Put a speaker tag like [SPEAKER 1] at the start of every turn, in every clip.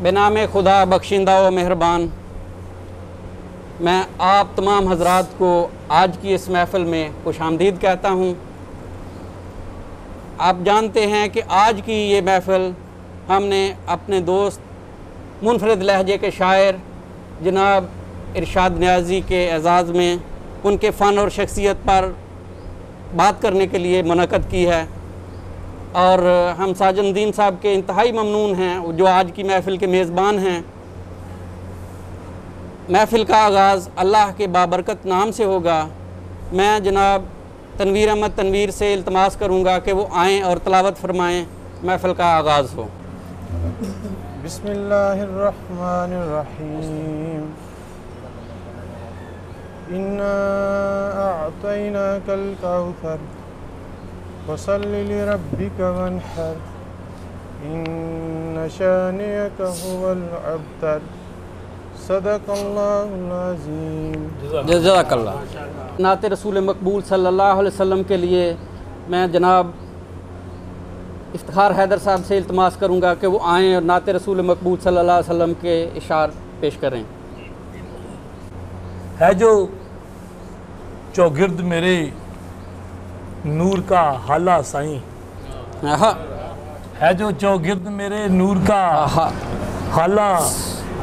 [SPEAKER 1] बेनाम खुदा बख्शिंदा व मेहरबान, मैं आप तमाम हजरात को आज की इस महफ़िल में खुशामदीद कहता हूँ। आप जानते हैं कि आज की ये महफ़िल हमने अपने दोस्त मुनफरिद लहजे के शायर जनाब इरशाद नियाज़ी के एज़ाज़ में उनके फ़न और शख्सियत पर बात करने के लिए मुनक़द की है, और हम साजनदीन साहब के इंतहाई ममनून हैं जो आज की महफ़िल के मेज़बान हैं। महफ़िल का आगाज़ अल्लाह के बाबरकत नाम से होगा। मैं जनाब तनवीर अहमद तनवीर से इल्तमास करूँगा कि वो आएँ और तलावत फ़रमाएँ। महफ़िल का आगाज़ हो।
[SPEAKER 2] बिस्मिल्लाहिर्रहमानिर्रहीम। इन्ना अअतैनाकल कौसर फसल्लि लिरब्बिका वन्हर इन्न शानिअका हुवल अब्तर। सदक़ल्लाहुल अज़ीम।
[SPEAKER 1] जज़ाकल्लाह। नाते रसूल मकबूल सल्लल्लाहु अलैहि वसल्लम के लिए मैं जनाब इफ्तिखार हैदर साहब से इल्तमास करूँगा कि वो आएँ और नाते रसूल मकबूल सल्लल्लाहु अलैहि वसल्लम के इशार पेश करें।
[SPEAKER 3] है जो चौगिर्द मेरे नूर का हाला साईं, है जो चौगिर्द मेरे नूर का हाला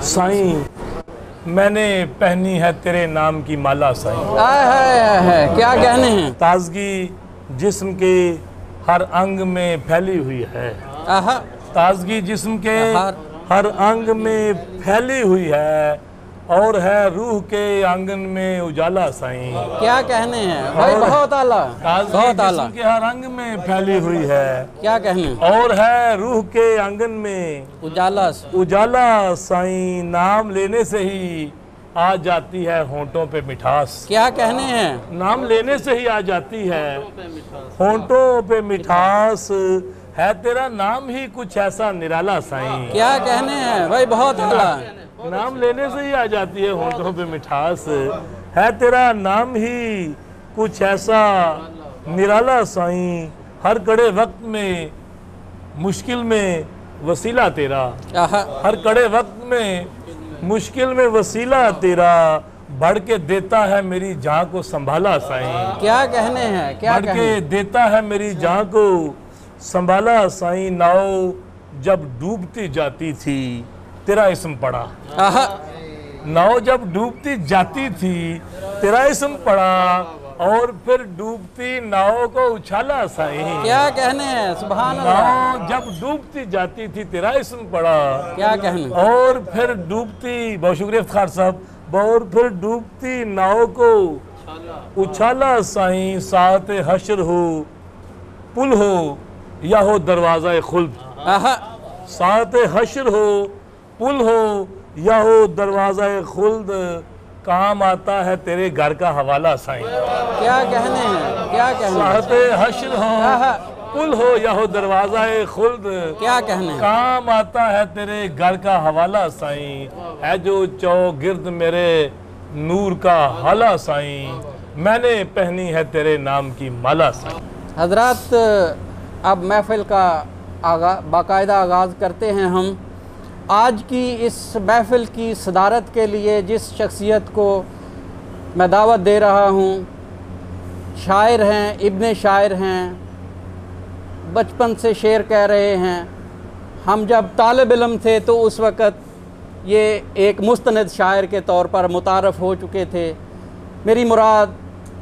[SPEAKER 3] साईं, मैंने पहनी है तेरे नाम की माला साईं।
[SPEAKER 1] है क्या कहने हैं।
[SPEAKER 3] ताजगी जिस्म के हर अंग में फैली हुई है, ताजगी जिस्म के हर अंग में फैली हुई है, और है रूह के आंगन में उजाला साईं।
[SPEAKER 1] क्या कहने हैं भाई, बहुत आला, बहुत आला।
[SPEAKER 3] जिस्म के हर अंग में फैली हुई है,
[SPEAKER 1] क्या कहने,
[SPEAKER 3] और है रूह के आंगन में
[SPEAKER 1] उजाला,
[SPEAKER 3] उजाला साईं। नाम लेने से ही आ जाती है होंठों पे मिठास।
[SPEAKER 1] क्या कहने हैं।
[SPEAKER 3] नाम लेने से ही आ जाती है होंठों पे मिठास, है तेरा नाम ही कुछ ऐसा निराला साईं।
[SPEAKER 1] क्या कहने हैं भाई, बहुत आला।
[SPEAKER 3] नाम लेने से ही आ जाती है होंठों पे मिठास, है तेरा नाम ही कुछ ऐसा निराला साईं। हर कड़े वक्त में मुश्किल में वसीला तेरा, हर कड़े वक्त में मुश्किल में वसीला तेरा, बढ़ के देता है मेरी जान को संभाला साईं।
[SPEAKER 1] क्या कहने हैं, क्या
[SPEAKER 3] बढ़ के देता है मेरी जान को संभाला साईं। नाव जब डूबती जाती थी तेरा इस्म पड़ा, नाव जब डूबती जाती थी तेरा इस्म पड़ा, और फिर डूबती नाव को उछाला साईं।
[SPEAKER 1] क्या कहने हैं, सुभान अल्लाह।
[SPEAKER 3] नाव जब डूबती जाती थी तेरा इस्म पड़ा,
[SPEAKER 1] क्या कहने,
[SPEAKER 3] और फिर डूबती, बहुत शुक्रिया इफ्तिखार साहब, और फिर डूबती नाव को उछाला साईं। साथ हशर हो पुल हो या हो दरवाज़ा खुल्द, साथ हशर हो पुल हो या हो दरवाज़ा खुल्द, काम आता है तेरे घर का हवाला साईं।
[SPEAKER 1] क्या कहने हैं, क्या कहने,
[SPEAKER 3] साथ हशर हो पुल हो या हो दरवाज़ा खुल्द,
[SPEAKER 1] क्या कहने,
[SPEAKER 3] काम आता है तेरे घर का हवाला साईं। है जो चौगिर्द मेरे नूर का हाला साईं, मैंने पहनी है तेरे नाम की माला साईं।
[SPEAKER 1] हजरात, अब महफिल का बाकायदा आगाज़ करते हैं हम। आज की इस महफिल की सदारत के लिए जिस शख्सियत को मैं दावत दे रहा हूँ, शायर हैं, इब्ने शायर हैं, बचपन से शेर कह रहे हैं। हम जब तालिब इल्म थे तो उस वक़्त ये एक मुस्तनद शायर के तौर पर मुतारफ़ हो चुके थे। मेरी मुराद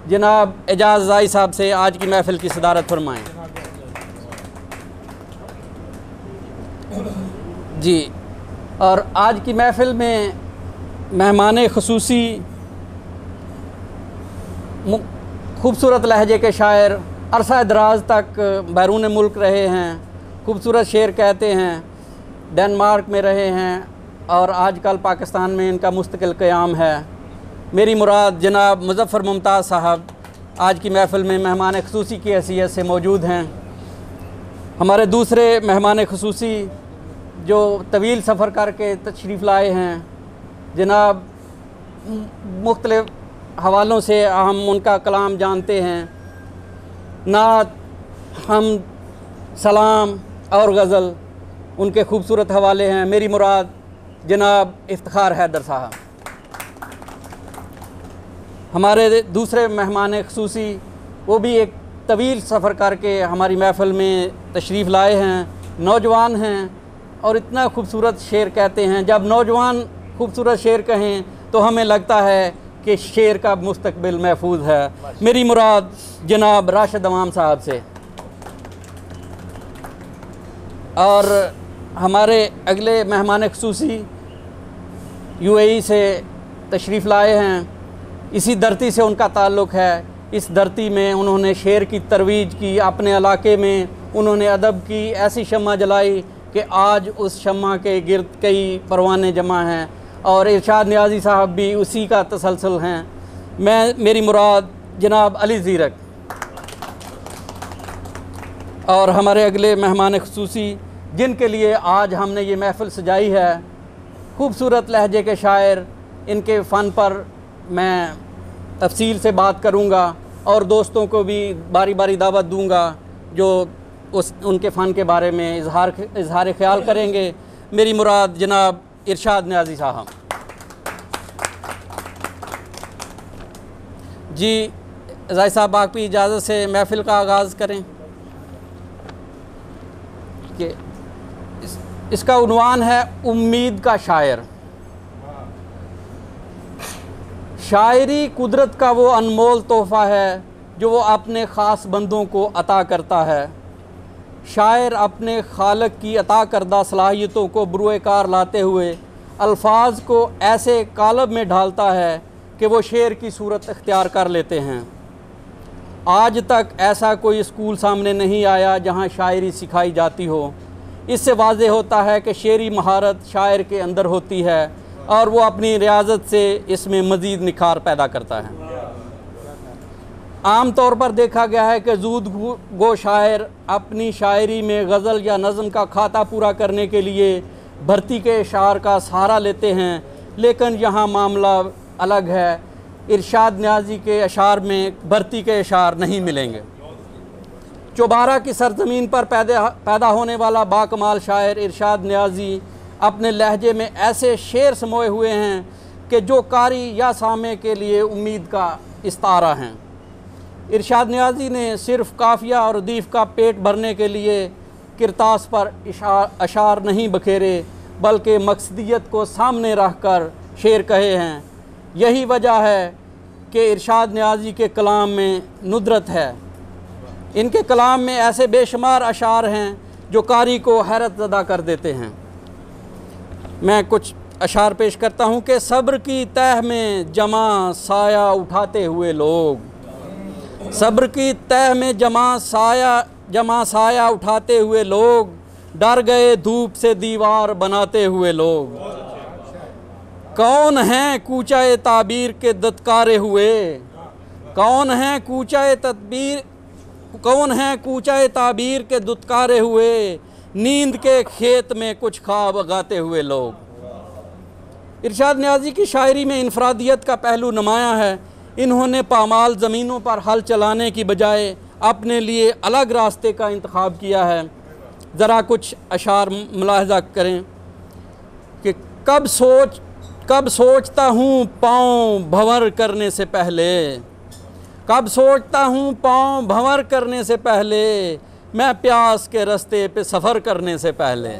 [SPEAKER 1] जनाब एजाज़ ज़ाई साहब से आज की महफिल की सदारत फरमाएँ। जी, और आज की महफिल में मेहमान ख़ुसूसी खूबसूरत लहजे के शायर, अरसा दराज तक बैरून मुल्क रहे हैं, खूबसूरत शेर कहते हैं, डेनमार्क में रहे हैं और आजकल पाकिस्तान में इनका मुस्तकिल क़याम है। मेरी मुराद जनाब मुज़फ़्फ़र मुमताज़ साहब आज की महफिल में मेहमान ख़ुसूसी की हैसियत से मौजूद हैं। हमारे दूसरे मेहमान ख़ुसूसी जो तवील सफ़र करके तशरीफ़ लाए हैं, जनाब मुख्तलिफ़ हवालों से हम उनका कलाम जानते हैं, नात, हम, सलाम और गज़ल उनके खूबसूरत हवाले हैं। मेरी मुराद जनाब इफ्तिखार हैदर साहब। हमारे दूसरे मेहमान ख़ुसूसी वो भी एक तवील सफ़र करके हमारी महफ़िल में तशरीफ़ लाए हैं, नौजवान हैं और इतना खूबसूरत शेर कहते हैं। जब नौजवान खूबसूरत शेर कहें तो हमें लगता है कि शेर का मुस्तकबिल महफूज है। मेरी मुराद जनाब राशिद अवाम साहब से। और हमारे अगले मेहमान ख़ुसूसी यूएई से तशरीफ़ लाए हैं। इसी धरती से उनका ताल्लुक़ है। इस धरती में उन्होंने शेर की तरवीज की, अपने इलाके में उन्होंने अदब की, ऐसी शम्मा जलाई कि आज उस शम्मा के गिर्द कई परवाने जमा हैं और इरशाद नियाज़ी साहब भी उसी का तसलसल हैं। मेरी मुराद जनाब अली ज़ीरक। और हमारे अगले मेहमान ख़ुसूसी जिनके लिए आज हमने ये महफ़िल सजाई है, खूबसूरत लहजे के शायर, इनके फ़न पर मैं तफसील से बात करूँगा और दोस्तों को भी बारी बारी दावत दूँगा जो उनके फ़न के बारे में इजहार ख्याल करेंगे। मेरी मुराद जनाब इरशाद नियाज़ी साहब। जी ज़ाहिद साहब, आपकी इजाज़त से महफ़िल का आगाज़ करें कि इसका उन्वान है उम्मीद का शायर। शायरी कुदरत का वो अनमोल तोहफ़ा है जो वो अपने ख़ास बंदों को अता करता है। शायर अपने खालक की अता करदा सलाहियतों को बुरुए कार लाते हुए अल्फाज को ऐसे कालब में ढालता है कि वो शेर की सूरत इख्तियार कर लेते हैं। आज तक ऐसा कोई स्कूल सामने नहीं आया जहाँ शायरी सिखाई जाती हो। इससे वाज़े होता है कि शेरी महारत शायर के अंदर होती है और वो अपनी रियाजत से इसमें मज़ीद निखार पैदा करता है। आम तौर पर देखा गया है कि जूद गो शायर अपनी शायरी में गज़ल या नज़म का खाता पूरा करने के लिए भर्ती के अशार का सहारा लेते हैं, लेकिन यहाँ मामला अलग है। इरशाद नियाज़ी के अशार में भर्ती के अशार नहीं मिलेंगे। चौबारा की सरज़मीन पर पैदा होने वाला बाकमाल शायर इरशाद नियाज़ी अपने लहजे में ऐसे शेर समोए हुए हैं कि जो कारी या सामे के लिए उम्मीद का इस्तारा हैं। इरशाद नियाज़ी ने सिर्फ़ काफ़िया और रदीफ़ का पेट भरने के लिए किरतास पर अशार नहीं बखेरे, बल्कि मकसदियत को सामने रख कर शेर कहे हैं। यही वजह है कि इरशाद नियाज़ी के कलाम में नुदरत है। इनके कलाम में ऐसे बेशुमार अशार हैं जो कारी को हैरत ज़दा कर देते हैं। मैं कुछ अशार पेश करता हूँ कि सब्र की तह में जमा साया उठाते हुए लोग, सब्र की तह में जमा साया उठाते हुए लोग, डर गए धूप से दीवार बनाते हुए लोग। कौन हैं कूचाए ताबीर के दत्कारे हुए, कौन हैं कूचाए ताबीर के दुत्कारे हुए, नींद के खेत में कुछ ख्वाब गाते हुए लोग। इरशाद नियाज़ी की शायरी में इनफरादियत का पहलू नुमायाँ है। इन्होंने पामाल ज़मीनों पर हल चलाने की बजाय अपने लिए अलग रास्ते का इंतखाब किया है। ज़रा कुछ अशार मुलाहज़ा करें कि कब सोचता हूँ पाँव भंवर करने से पहले, कब सोचता हूँ पाँव भंवर करने से पहले, मैं प्यास के रास्ते पे सफ़र करने से पहले।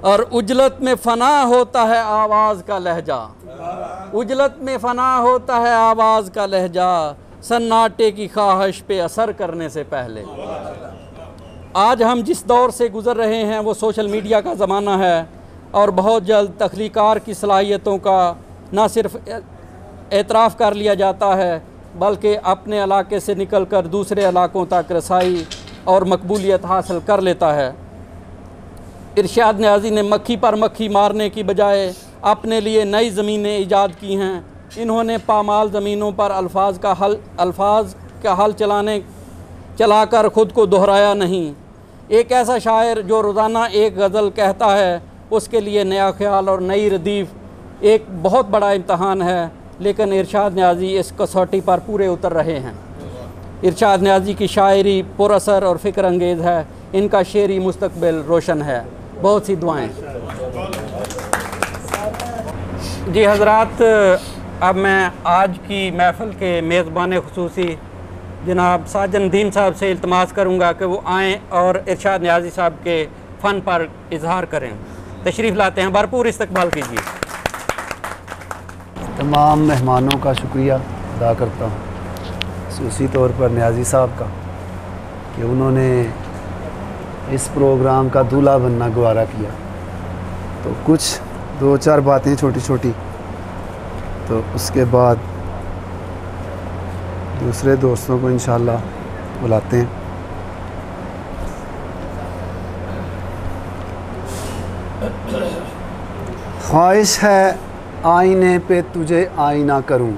[SPEAKER 1] और उजलत में फ़ना होता है आवाज़ का लहजा, उजलत में फ़ना होता है आवाज़ का लहजा, सन्नाटे की ख्वाहिश पे असर करने से पहले। आज हम जिस दौर से गुज़र रहे हैं वो सोशल मीडिया का ज़माना है और बहुत जल्द तख्लीकार की सलाहियतों का न सिर्फ एतराफ़ कर लिया जाता है बल्कि अपने इलाके से निकल कर दूसरे इलाकों तक रसाई और मकबूलियत हासिल कर लेता है। इरशाद नियाज़ी ने मक्खी पर मक्खी मारने की बजाय अपने लिए नई ज़मीनें ईजाद की हैं। इन्होंने पामाल ज़मीनों पर अल्फाज का हल चलाकर ख़ुद को दोहराया नहीं। एक ऐसा शायर जो रोज़ाना एक गज़ल कहता है, उसके लिए नया ख्याल और नई रदीफ़ एक बहुत बड़ा इम्तहान है, लेकिन इरशाद नियाज़ी इस कसौटी पर पूरे उतर रहे हैं। इरशाद नियाज़ी की शायरी पुरअसर और फ़िक्र अंगेज़ है। इनका शेरी मुस्तकबिल रोशन है। बहुत सी दुआएं। जी हज़रात, अब मैं आज की महफ़िल के मेज़बान ख़ुसूसी जनाब साजन नदीम साहब से इल्तमास करूँगा कि वो आएँ और इरशाद नियाज़ी साहब के फ़न पर इजहार करें। तशरीफ़ लाते हैं, भरपूर इस्तकबाल कीजिए।
[SPEAKER 4] तमाम मेहमानों का शुक्रिया अदा करता हूँ, ख़ुसूसी तौर पर नियाज़ी साहब का, कि उन्होंने इस प्रोग्राम का दूल्हा बनना गवारा किया। तो कुछ 2-4 बातें छोटी छोटी, तो उसके बाद दूसरे दोस्तों को इंशाल्लाह बुलाते हैं। ख्वाहिश है आईने पे तुझे आईना करूं,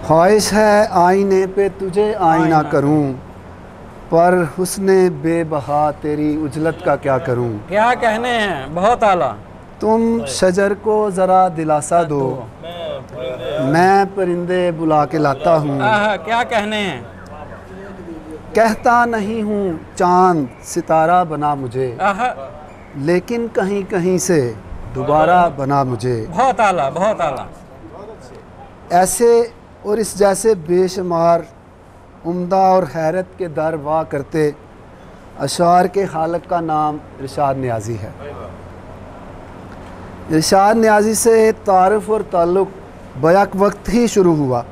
[SPEAKER 4] ख्वाहिश है आईने पे तुझे आईना करूं, पर हुस्ने बेबहा तेरी उजलत का क्या करूं।
[SPEAKER 1] क्या कहने हैं, बहुत आला।
[SPEAKER 4] तुम शजर को ज़रा दिलासा दो, मैं परिंदे बुला के लाता हूँ।
[SPEAKER 1] क्या कहने हैं।
[SPEAKER 4] कहता नहीं हूँ चांद सितारा बना मुझे, लेकिन कहीं कहीं से दोबारा बना मुझे।
[SPEAKER 1] बहुत आला, बहुत आला।
[SPEAKER 4] ऐसे और इस जैसे बेशुमार उम्दा और हैरत के दर वाह करते अशार के खालक का नाम इरशाद नियाज़ी है। इरशाद नियाज़ी से तारुफ़ और ताल्लुक़ बैक वक्त ही शुरू हुआ,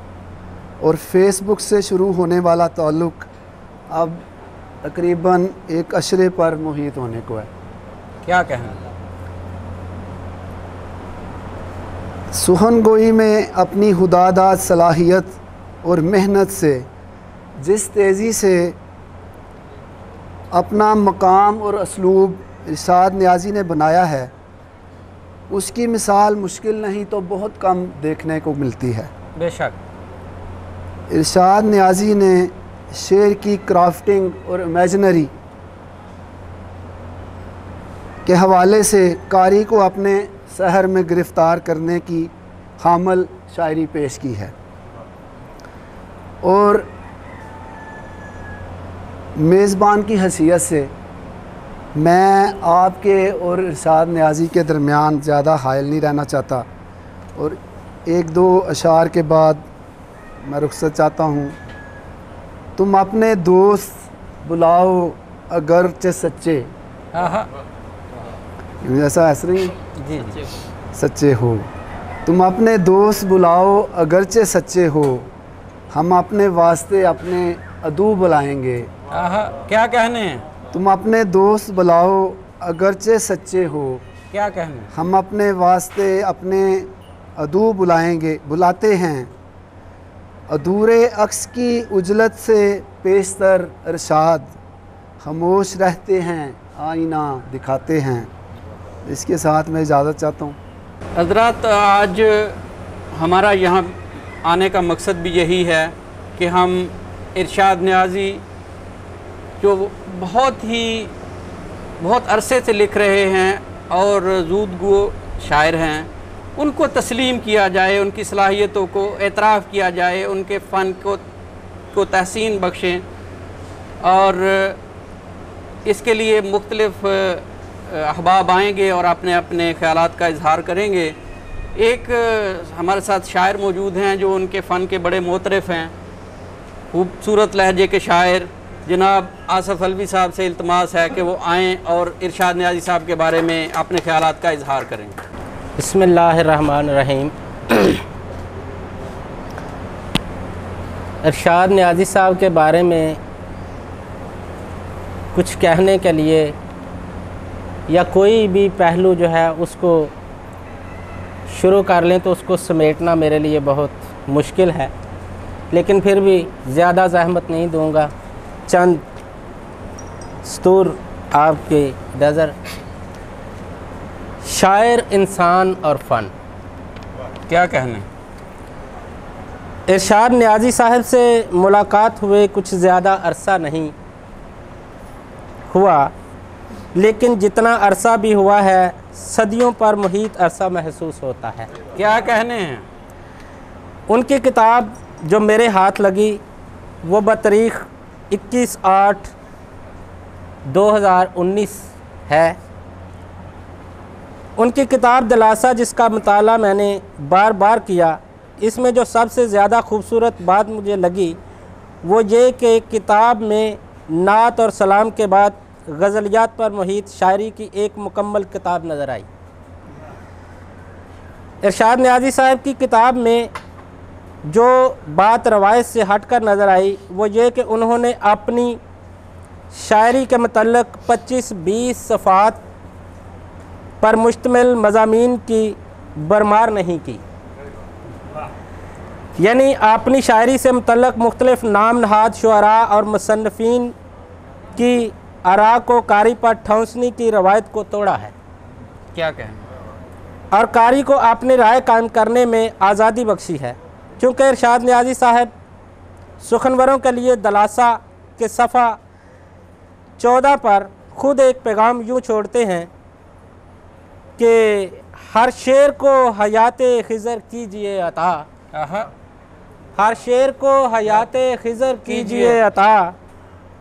[SPEAKER 4] और फेसबुक से शुरू होने वाला ताल्लुक़ अब तकरीबन एक अशरे पर मुहित होने को है।
[SPEAKER 1] क्या कहना।
[SPEAKER 4] सुहन गोई में अपनी खुदादाद सलाहियत और मेहनत से जिस तेज़ी से अपना मकाम और असलूब इरशाद नियाज़ी ने बनाया है, उसकी मिसाल मुश्किल नहीं तो बहुत कम देखने को मिलती है।
[SPEAKER 1] बेशक।
[SPEAKER 4] इरशाद नियाज़ी ने शेर की क्राफ्टिंग और इमेजिनरी के हवाले से कारी को अपने शहर में गिरफ़्तार करने की हामल शायरी पेश की है, और मेज़बान की हैसियत से मैं आपके और इरशाद नियाज़ी के दरमियान ज़्यादा हायल नहीं रहना चाहता, और 1-2 अशार के बाद मैं रुखसत चाहता हूँ। तुम अपने दोस्त बुलाओ अगरचे सच्चे, ऐसा ऐसा नहीं
[SPEAKER 1] जी
[SPEAKER 4] सच्चे हो। तुम अपने दोस्त बुलाओ अगरचे सच्चे हो, हम अपने वास्ते अपने अदू बुलाएंगे।
[SPEAKER 1] क्या कहने हैं।
[SPEAKER 4] तुम अपने दोस्त बुलाओ अगरचे सच्चे हो,
[SPEAKER 1] क्या कहने।
[SPEAKER 4] हम अपने वास्ते अपने अदू बुलाते हैं। अधूरे अक्स की उजलत से पेशतर इरशाद, खामोश रहते हैं आईना दिखाते हैं। इसके साथ मैं इजाज़त चाहता हूँ।
[SPEAKER 1] हज़रात, आज हमारा यहाँ आने का मकसद भी यही है कि हम इरशाद नियाज़ी जो बहुत अरसे से लिख रहे हैं और ज़ूदगो शायर हैं, उनको तस्लीम किया जाए, उनकी सलाहियतों को एतराफ़ किया जाए, उनके फ़न को तहसीन बख्शें, और इसके लिए मुख्तलिफ़ अहबाब आएंगे और अपने अपने ख़यालात का इजहार करेंगे। एक हमारे साथ शायर मौजूद हैं जो उनके फ़न के बड़े मोतरफ़ हैं, खूबसूरत लहजे के शायर जनाब आसफ़ अलवी साहब से इल्तमास है कि वो आएँ और इरशाद नियाज़ी साहब के बारे में अपने ख़यालात का इजहार करें।
[SPEAKER 5] बिस्मिल्लाहिर्रहमानिर्रहीम। इरशाद नियाज़ी साहब के बारे में कुछ कहने के लिए या कोई भी पहलू जो है उसको शुरू कर लें तो उसको समेटना मेरे लिए बहुत मुश्किल है, लेकिन फिर भी ज़्यादा ज़हमत नहीं दूंगा। चंद सतूर आपके नज़र। शायर, इंसान और फ़न।
[SPEAKER 1] क्या कहने।
[SPEAKER 5] इरशाद नियाज़ी साहब से मुलाकात हुए कुछ ज़्यादा अरसा नहीं हुआ, लेकिन जितना अरसा भी हुआ है सदियों पर मुहीत अरसा महसूस होता है।
[SPEAKER 1] क्या कहने हैं।
[SPEAKER 5] उनकी किताब जो मेरे हाथ लगी वो बतारीख़ 21/8/2019 है। उनकी किताब दिलासा, जिसका मुताला मैंने बार बार किया, इसमें जो सबसे ज़्यादा खूबसूरत बात मुझे लगी वो ये कि किताब में नात और सलाम के बाद गज़लियात पर मुहित शायरी की एक मुकम्मल किताब नज़र आई। इरशाद नियाज़ी साहब की किताब में जो बात रवायत से हट कर नज़र आई वो ये कि उन्होंने अपनी शायरी के मतलब 25-20 सफ़ात पर मुश्तमिल मज़ामीन की बरमार नहीं की, यानी अपनी शायरी से मुतल्लक़ मुख्तलिफ़ नाम नहाद शुअरा और मुसन्निफ़ीन की आरा को कारी पर ठौंसने की रवायत को तोड़ा है।
[SPEAKER 1] क्या कहें?
[SPEAKER 5] और कारी को अपनी राय कायम करने में आज़ादी बख्शी है। चूँकि इरशाद नियाज़ी साहब सुखनवरों के लिए दलासा के सफ़ा 14 पर ख़ुद एक पैगाम यूँ छोड़ते हैं कि हर शेर को हयाते खिज़र कीजिए अता, हर शेर को हयाते खिज़र कीजिए अता,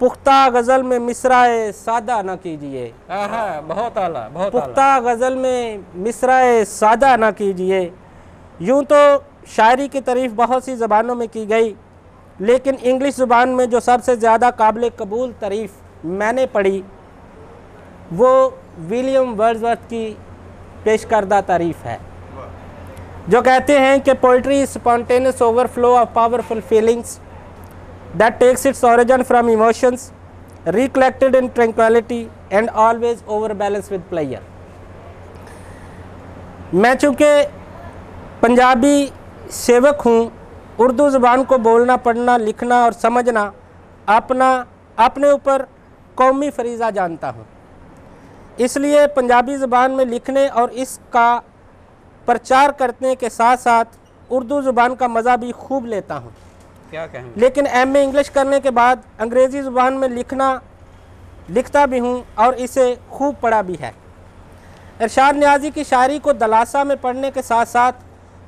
[SPEAKER 5] पुख्ता गज़ल में मिसराए सादा न कीजिए।
[SPEAKER 1] बहुत आला, बहुत
[SPEAKER 5] पुख्ता गज़ल में मिसराए सादा न कीजिए। यूँ तो शायरी की तारीफ़ बहुत सी ज़बानों में की गई, लेकिन इंग्लिश ज़ुबान में जो सबसे ज़्यादा काबिल कबूल तारीफ़ मैंने पढ़ी वो विलियम वर्ड्सवर्थ की पेश करदा तारीफ़ है, जो कहते हैं कि poetry spontaneous overflow of powerful feelings that takes its origin from emotions recollected in tranquility and always overbalanced with pleasure। मैं चूँकि पंजाबी सेवक हूँ, उर्दू ज़ुबान को बोलना, पढ़ना, लिखना और समझना अपने ऊपर कौमी फरीज़ा जानता हूँ, इसलिए पंजाबी ज़ुबान में लिखने और इसका प्रचार करने के साथ साथ उर्दू ज़ुबान का मज़ा भी खूब लेता हूँ।
[SPEAKER 1] क्या कहें?
[SPEAKER 5] लेकिन एमए इंग्लिश करने के बाद अंग्रेज़ी ज़ुबान में लिखता भी हूँ और इसे खूब पढ़ा भी है। इरशाद नियाज़ी की शायरी को दलासा में पढ़ने के साथ साथ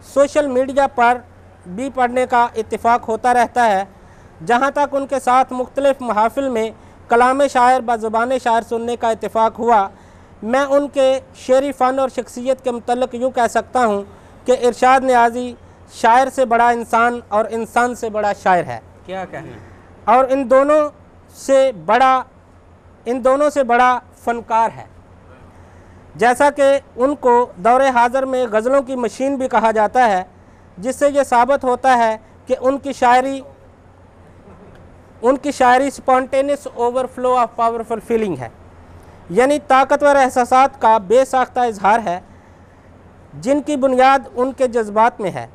[SPEAKER 5] सोशल मीडिया पर भी पढ़ने का इत्तेफाक होता रहता है, जहाँ तक उनके साथ मुख्तलिफ़ महाफिल में कलाम शायर व ज़ुबान शायर सुनने का इत्तेफाक हुआ। मैं उनके शेरी फ़न और शख्सियत के मुतल्लिक़ यूँ कह सकता हूँ कि इरशाद नियाज़ी शायर से बड़ा इंसान और इंसान से बड़ा शायर है।
[SPEAKER 1] क्या कहें?
[SPEAKER 5] और इन दोनों से बड़ा फ़नकार है। जैसा कि उनको दौरे हाज़र में गज़लों की मशीन भी कहा जाता है, जिससे ये साबित होता है कि उनकी शायरी spontaneous overflow of powerful feeling है, यानी ताकतवर एहसासात का बेसाख्ता इजहार है, जिनकी बुनियाद उनके जज्बात में है।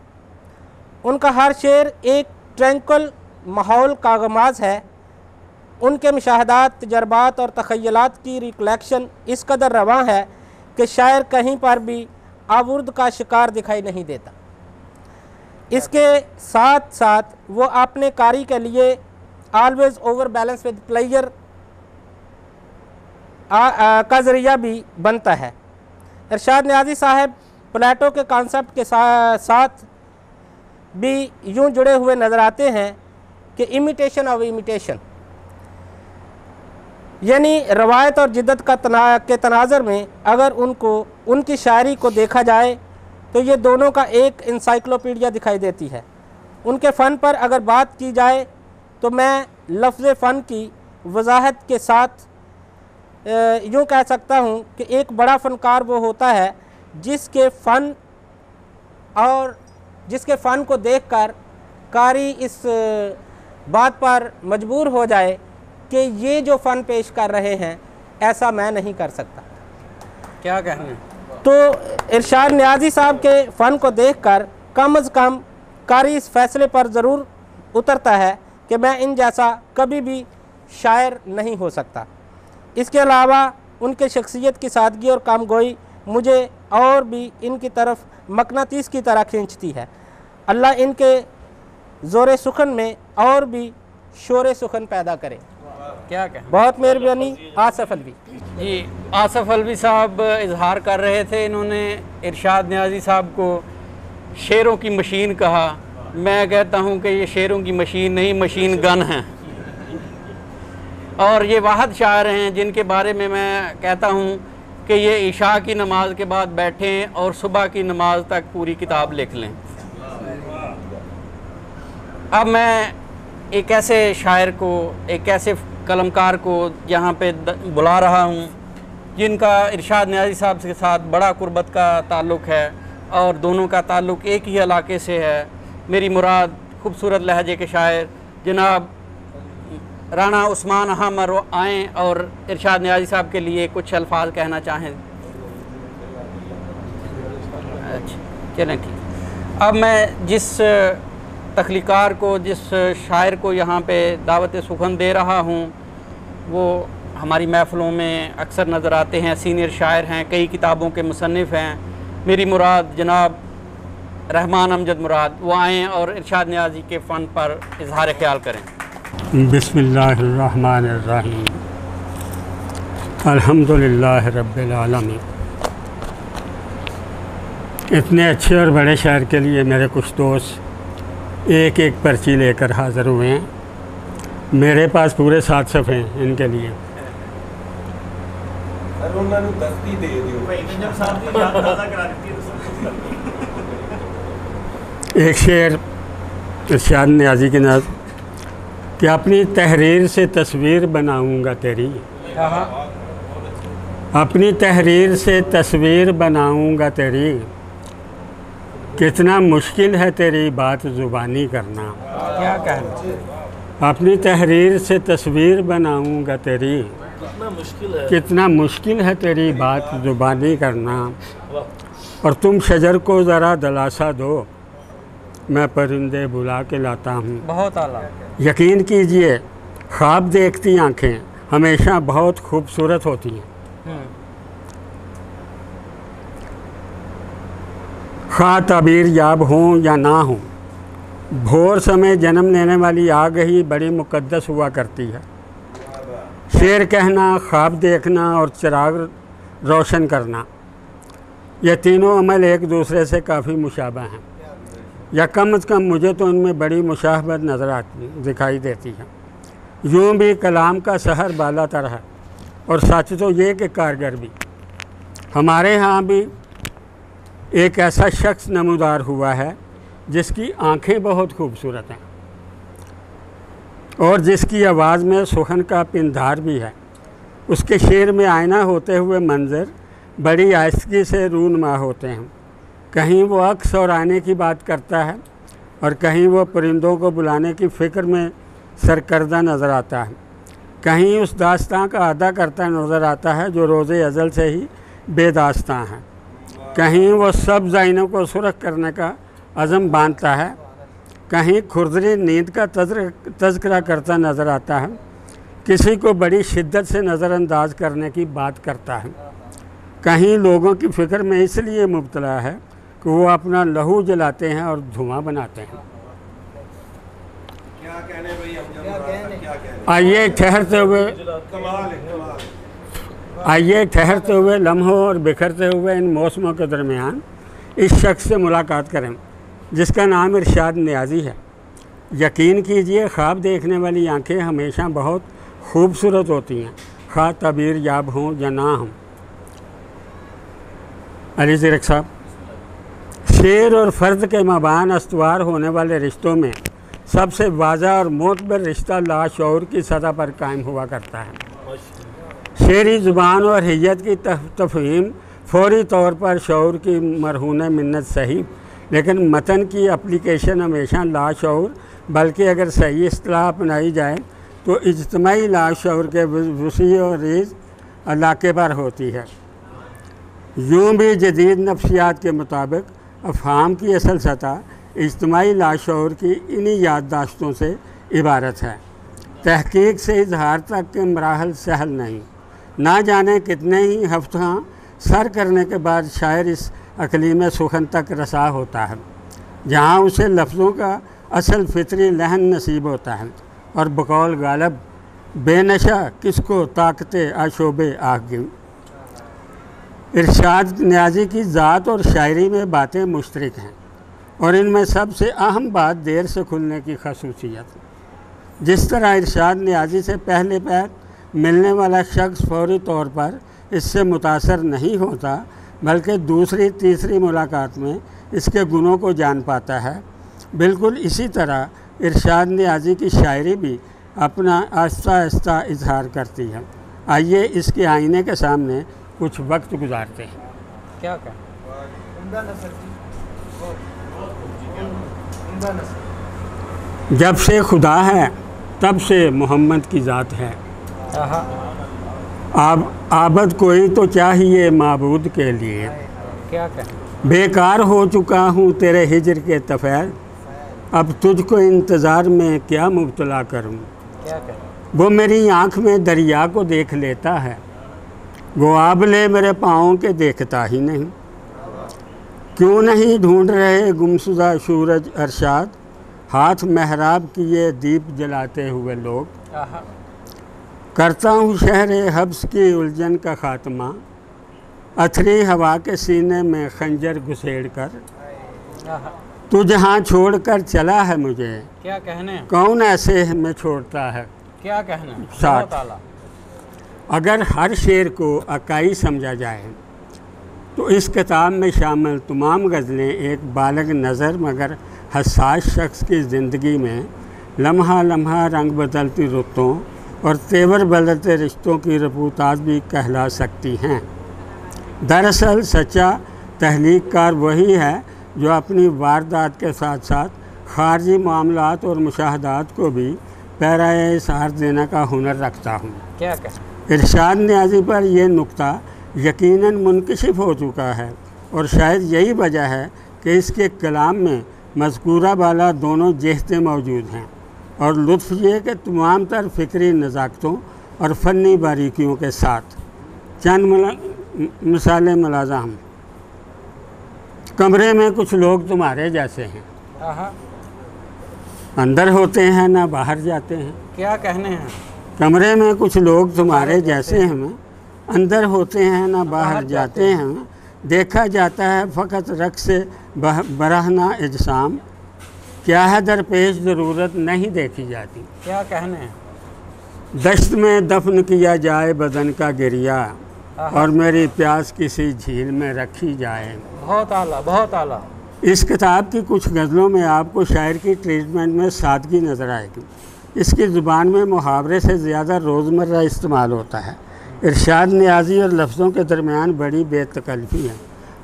[SPEAKER 5] उनका हर शेर एक ट्रैंक्विल माहौल का आगाज़ है। उनके मुशाहदात, तजर्बात और तख़य्युलात की रिकलेक्शन इस कदर रवां है कि शायर कहीं पर भी आवर्द का शिकार दिखाई नहीं देता। इसके साथ साथ वो अपने कारी के लिए always over balance with pleasure का ज़रिया भी बनता है। इरशाद नियाज़ी साहब प्लेटो के कॉन्सेप्ट के साथ भी यूँ जुड़े हुए नज़र आते हैं कि इमिटेशन ऑफ इमिटेशन, यानी रवायत और जिद्दत के तनाज़र में अगर उनकी शायरी को देखा जाए तो ये दोनों का एक इंसाइक्लोपीडिया दिखाई देती है। उनके फ़न पर अगर बात की जाए तो मैं लफ्ज़ फ़न की वजाहत के साथ यूँ कह सकता हूँ कि एक बड़ा फ़नकार वो होता है जिसके फ़न को देखकर कारी इस बात पर मजबूर हो जाए कि ये जो फ़न पेश कर रहे हैं ऐसा मैं नहीं कर सकता।
[SPEAKER 1] क्या कहना?
[SPEAKER 5] तो इरशाद नियाज़ी साहब के फ़न को देखकर कम अज़ कम कारी इस फैसले पर ज़रूर उतरता है कि मैं इन जैसा कभी भी शायर नहीं हो सकता। इसके अलावा उनके शख्सियत की सादगी और कामगोई मुझे और भी इनकी तरफ मकनातीस की तरह खींचती है। अल्लाह इनके ज़ोर सुखन में और भी शोर सुखन पैदा करे।
[SPEAKER 1] क्या कहें?
[SPEAKER 5] बहुत मेहरबानी। आसफ़ अलवी
[SPEAKER 1] जी, आसफ़ अलवी साहब इजहार कर रहे थे, इन्होंने इरशाद नियाज़ी साहब को शेरों की मशीन कहा। मैं कहता हूँ कि ये शेरों की मशीन नहीं, मशीन गन है। और ये वाहद शायर हैं जिनके बारे में मैं कहता हूँ कि ये इशा की नमाज के बाद बैठें और सुबह की नमाज तक पूरी किताब लिख लें। अब मैं एक ऐसे शायर को, एक ऐसे कलमकार को यहाँ पे बुला रहा हूँ जिनका इरशाद न्याज़ी साहब के साथ बड़ा कुर्बत का ताल्लुक़ है और दोनों का ताल्लुक़ एक ही इलाके से है। मेरी मुराद खूबसूरत लहजे के शायर जनाब राना उस्मान अहमद आएँ और इरशाद न्याज़ी साहब के लिए कुछ अल्फाज कहना चाहें। अच्छा चलें ठीक। अब मैं जिस तख्लीकार को, जिस शायर को यहाँ पे दावत सुखन दे रहा हूँ वो हमारी महफ़िलों में अक्सर नज़र आते हैं, सीनियर शायर हैं, कई किताबों के मुसन्निफ़ हैं। मेरी मुराद जनाब रहमान अमजद मुराद, वो आएँ और इरशाद न्याज़ी के फ़न पर इजहार ख्याल करें।
[SPEAKER 6] बिस्मिल्लाहिर्रहमानिर्रहीम अल्हम्दुलिल्लाह रब्बिल आलमीन। इतने अच्छे और बड़े शायर के लिए मेरे कुछ दोस्त एक एक पर्ची लेकर हाज़िर हुए हैं। मेरे पास पूरे 7 सफ़े हैं इनके लिए। एक शेर इरशाद न्याज़ी की नज़र कि अपनी तहरीर से तस्वीर बनाऊंगा तेरी, अपनी तहरीर से तस्वीर बनाऊंगा तेरी, कितना मुश्किल है तेरी बात ज़ुबानी करना।
[SPEAKER 1] क्या कहना?
[SPEAKER 6] अपनी तहरीर से तस्वीर बनाऊंगा तेरी, कितना मुश्किल है तेरी बात ज़ुबानी करना। और तुम शजर को ज़रा दिलासा दो, मैं परिंदे बुला के लाता हूँ।
[SPEAKER 1] बहुत आला।
[SPEAKER 6] यकीन कीजिए ख्वाब देखती आँखें हमेशा बहुत खूबसूरत होती हैं। खा ताबीर याब हों या ना हों, भोर समय जन्म लेने वाली आग ही बड़ी मुक़द्दस हुआ करती है। शेर कहना, ख्वाब देखना और चिराग रोशन करना, ये तीनों अमल एक दूसरे से काफ़ी मुशाबह हैं, या कम अज़ कम मुझे तो उनमें बड़ी मुशाहबत नज़र आती दिखाई देती है। यूँ भी कलाम का सहर बाला तर है और सच तो ये कि कारगर भी। हमारे यहाँ भी एक ऐसा शख्स नमूदार हुआ है जिसकी आँखें बहुत खूबसूरत हैं और जिसकी आवाज़ में सुखन का पिंधार भी है। उसके शेर में आईना होते हुए मंज़र बड़ी आहिस्तगी से रूनुमा होते हैं। कहीं वो अक्स और आने की बात करता है और कहीं वो परिंदों को बुलाने की फ़िक्र में सरकर्दा नज़र आता है। कहीं उस दास्तां का अदा करता नज़र आता है जो रोज़े अज़ल से ही बेदास्तां है। कहीं वो सब ज़ाइनों को सुरख करने का अज़म बांधता है, कहीं खुरदरी नींद का तज़किरा करता नज़र आता है, किसी को बड़ी शिद्दत से नज़रअंदाज करने की बात करता है। कहीं लोगों की फ़िक्र में इसलिए मुब्तला है कि वो अपना लहू जलाते हैं और धुआं बनाते हैं। आइए ठहरते हुए लम्हों और बिखरते हुए इन मौसमों के दरमियान इस शख्स से मुलाकात करें जिसका नाम इरशाद न्याज़ी है। यकीन कीजिए ख्वाब देखने वाली आंखें हमेशा बहुत खूबसूरत होती हैं, खा तबीर याब हों या ना हों। अली ज़िरक साहब, शेर और फ़र्द के मबान अस्तवार होने वाले रिश्तों में सबसे वाज़ा और मोतबर रिश्ता लाशऊर की सतह पर कायम हुआ करता है। शेरी ज़ुबान और हिय्यत की तफ़हीम फ़ौरी तौर पर शऊर की मरहून मिन्नत सही, लेकिन मतन की एप्लीकेशन हमेशा लाशऊर, बल्कि अगर सही इस्तिलाह अपनाई जाए तो इज्तिमाई लाशऊर के वसी और रीज़ इलाके पर होती है। यूँ भी जदीद नफ्सियात के मुताबिक अफ़हाम की असल सतह इज्तिमाई लाशऊर की इन्हीं याददाश्तों से इबारत है। तहकीक से इजहार तक के मराहल सहल नहीं। ना जाने कितने ही हफ्ता सर करने के बाद शायर इस अकलीम सुखन तक रसा होता है जहाँ उसे लफ्ज़ों का असल फितरी लहन नसीब होता है और बकौल गालब बेनशा किसको ताकते आशोबे आगे। इरशाद न्याज़ी की ज़ात और शायरी में बातें मुश्तरक हैं और इनमें सबसे अहम बात देर से खुलने की खसूसियत। जिस तरह इरशाद न्याज़ी से पहले पैर मिलने वाला शख्स फौरी तौर पर इससे मुतासर नहीं होता, बल्कि दूसरी तीसरी मुलाकात में इसके गुणों को जान पाता है। बिल्कुल इसी तरह इरशाद नियाज़ी की शायरी भी अपना आहिस्ता आहिस्ता इजहार करती है। आइए इसके आईने के सामने कुछ वक्त गुजारते हैं।
[SPEAKER 1] क्या कहें?
[SPEAKER 6] जब से खुदा है तब से मोहम्मद की ज़ात है। आबद कोई तो चाहिए माबूद के लिए।
[SPEAKER 1] क्या कहें?
[SPEAKER 6] बेकार हो चुका हूँ तेरे हिजर के तफैल, अब तुझको इंतज़ार में क्या मुब्तला करूँ।
[SPEAKER 1] क्या कहें?
[SPEAKER 6] वो मेरी आँख में दरिया को देख लेता है, वो आबले मेरे पाँव के देखता ही नहीं। क्यों नहीं ढूंढ रहे गुमशुदा सूरज अरशाद, हाथ महराब किए दीप जलाते हुए लोग। करता हूँ शहर हब्स की उलझन का खात्मा, अथरी हवा के सीने में खंजर घुसेड़ कर। तू जहाँ छोड़ कर चला है मुझे,
[SPEAKER 1] क्या कहने?
[SPEAKER 6] कौन ऐसे में छोड़ता है
[SPEAKER 1] क्या कहने?
[SPEAKER 6] साथ।
[SPEAKER 1] बहुत आला।
[SPEAKER 6] अगर हर शेर को अकाई समझा जाए तो इस किताब में शामिल तमाम गज़लें एक बालग नज़र मगर हसास शख्स की ज़िंदगी में लम्हा लम्हा रंग बदलती रुतों और तेवर बदलते रिश्तों की रबूतात भी कहला सकती हैं। दरअसल सच्चा तहलीक़कार वही है जो अपनी वारदात के साथ साथ ख़ारजी मामलात और मुशाहदात को भी पैराए इज़हार देने का हुनर रखता हूँ।
[SPEAKER 1] क्या कहें?
[SPEAKER 6] इरशाद नियाज़ी पर यह नुक्ता यकीनन मुनकशिफ हो चुका है और शायद यही वजह है कि इसके कलाम में मज़कूरा वाला दोनों जहतें मौजूद हैं और लुत्फ़ ये कि तमाम तर फ़िक्री नज़ाकतों और फ़नी बारीकियों के साथ। चंद मिसालें मुलाज़म। कमरे में कुछ लोग तुम्हारे जैसे हैं, अंदर होते हैं ना बाहर जाते हैं।
[SPEAKER 1] क्या कहने हैं?
[SPEAKER 6] कमरे में कुछ लोग तुम्हारे जैसे हैं, अंदर होते हैं ना बाहर जाते हैं। देखा जाता है फ़कत रक़्स से बरहना इजसाम, क्या है दरपेश ज़रूरत नहीं देखी जाती।
[SPEAKER 1] क्या कहने हैं?
[SPEAKER 6] दश्त में दफन किया जाए बदन का गिरिया, और मेरी प्यास किसी झील में रखी जाए।
[SPEAKER 1] बहुत आला, बहुत आला।
[SPEAKER 6] इस किताब की कुछ गज़लों में आपको शायर की ट्रीटमेंट में सादगी नज़र आएगी। इसकी ज़ुबान में मुहावरे से ज़्यादा रोज़मर्रा इस्तेमाल होता है। इरशाद नियाज़ी और लफ्ज़ों के दरमियान बड़ी बेतकल्फ़ी है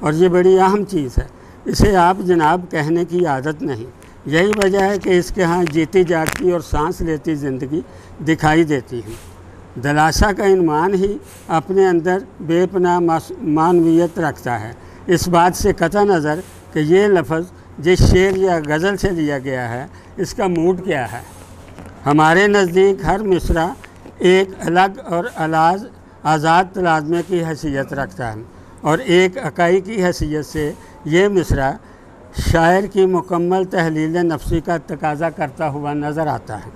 [SPEAKER 6] और ये बड़ी अहम चीज़ है। इसे आप जनाब कहने की आदत नहीं। यही वजह है कि इसके यहाँ जीती जागती और सांस लेती ज़िंदगी दिखाई देती है। दलासा का इनमान ही अपने अंदर बेपनाह मानवीयत रखता है। इस बात से कतई नज़र कि ये लफ्ज़ जिस शेर या गज़ल से लिया गया है इसका मूड क्या है। हमारे नज़दीक हर मिसरा एक अलग और अलाज आज़ाद तलाज़मे की हैसियत रखता है और एक अकाई की हैसियत से ये मिसरा शायर की मुकम्मल तहलील नफ्सी का तकाज़ा करता हुआ नज़र आता है।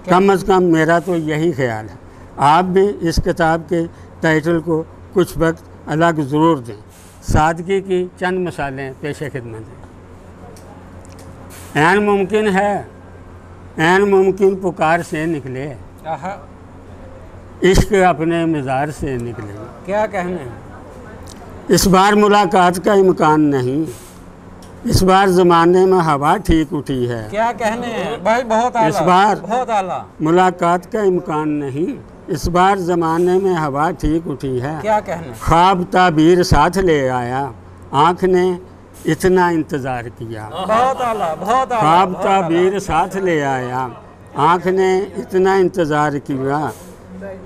[SPEAKER 6] कम अज़ कम मेरा तो यही ख्याल है। आप भी इस किताब के टाइटल को कुछ वक्त अलग ज़रूर दें। सादगी की चंद मिसालें पेश खिदमत हैं। ऐन मुमकिन है, ऐन मुमकिन पुकार से निकले, इश्क अपने मिज़ार से निकले।
[SPEAKER 1] क्या कहने हैं?
[SPEAKER 6] इस बार मुलाकात का इम्कान नहीं, इस बार ज़माने में हवा ठीक उठी है।
[SPEAKER 1] क्या कहने हैं भाई? बहुत आला,
[SPEAKER 6] इस बार
[SPEAKER 1] बहुत आला।
[SPEAKER 6] मुलाकात का इम्कान नहीं, इस बार ज़माने में हवा ठीक उठी है।
[SPEAKER 1] क्या कहने?
[SPEAKER 6] ख्वाब ताबीर साथ ले आया, आँख ने इतना इंतज़ार किया।
[SPEAKER 1] बहुत आला, बहुत आला।
[SPEAKER 6] ख्वाब ताबीर साथ ले आया, आँख ने इतना इंतज़ार किया।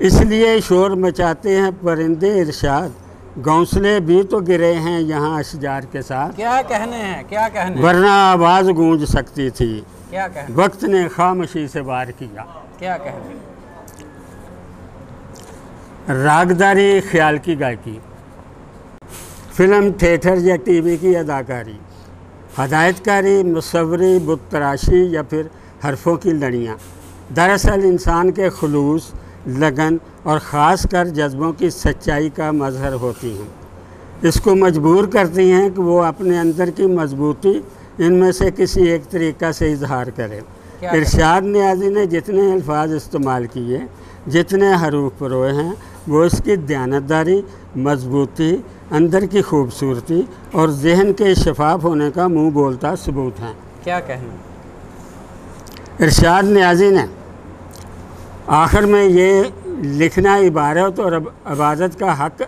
[SPEAKER 6] इसलिए शोर मचाते हैं परिंदे इरशाद, घोंसले भी तो गिरे हैं यहाँ अशजार के साथ।
[SPEAKER 1] क्या कहने हैं? क्या कहने?
[SPEAKER 6] वरना आवाज़ गूंज सकती थी,
[SPEAKER 1] क्या कहने?
[SPEAKER 6] वक्त ने खामोशी से वार किया।
[SPEAKER 1] क्या कहने?
[SPEAKER 6] रागदारी ख्याल की गायकी, फिल्म, थिएटर या टीवी की अदाकारी, हदायतकारी, मुसव्वरी, बुत तराशी या फिर हरफों की लड़ियाँ दरअसल इंसान के खुलूस, लगन और ख़ास कर जज्बों की सच्चाई का मज़हर होती हैं। इसको मजबूर करती हैं कि वो अपने अंदर की मजबूती इनमें से किसी एक तरीक़ा से इजहार करे। इरशाद नियाज़ी ने जितने अल्फाज इस्तेमाल किए, जितने हरूफ परोए हैं, वो इसकी दयानतदारी, मजबूती, अंदर की खूबसूरती और जहन के शफाफ होने का मुंह बोलता सबूत हैं।
[SPEAKER 1] क्या कहें?
[SPEAKER 6] इरशाद नियाज़ी ने आखिर में ये लिखना इबारत और इबादत का हक़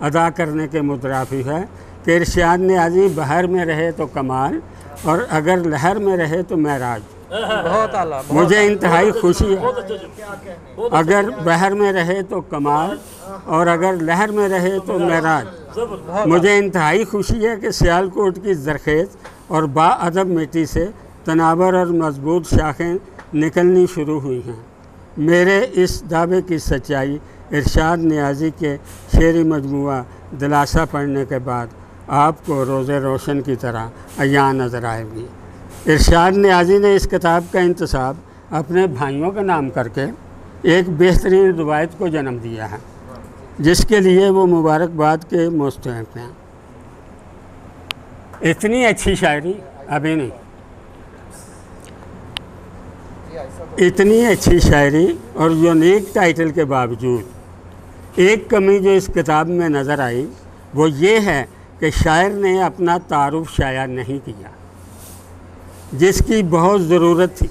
[SPEAKER 6] अदा करने के मुतराफी है कि इरशाद नियाज़ी बहर में रहे तो कमाल और अगर लहर में रहे तो महराज।
[SPEAKER 1] बहुत आला।
[SPEAKER 6] मुझे इंतहाई खुशी है, अगर बहर में रहे तो कमाल और अगर लहर में रहे तो महराज। मुझे इंतहाई खुशी है कि सियालकोट की ज़रखेज़ और बाअदब मिट्टी से तनावर और मजबूत शाखें निकलनी शुरू हुई हैं। मेरे इस दावे की सच्चाई इरशाद नियाज़ी के शेरी मजमुआ दिलासा पढ़ने के बाद आपको रोज़े रोशन की तरह अयां नज़र आएगी। इरशाद नियाज़ी ने इस किताब का इंतसाब अपने भाइयों का नाम करके एक बेहतरीन रवायत को जन्म दिया है, जिसके लिए वो मुबारकबाद के मुस्तहिक़ हैं। इतनी अच्छी शायरी अभी नहीं, इतनी अच्छी शायरी और यूनिक टाइटल के बावजूद एक कमी जो इस किताब में नज़र आई वो ये है कि शायर ने अपना तारुफ शाया नहीं किया, जिसकी बहुत ज़रूरत थी।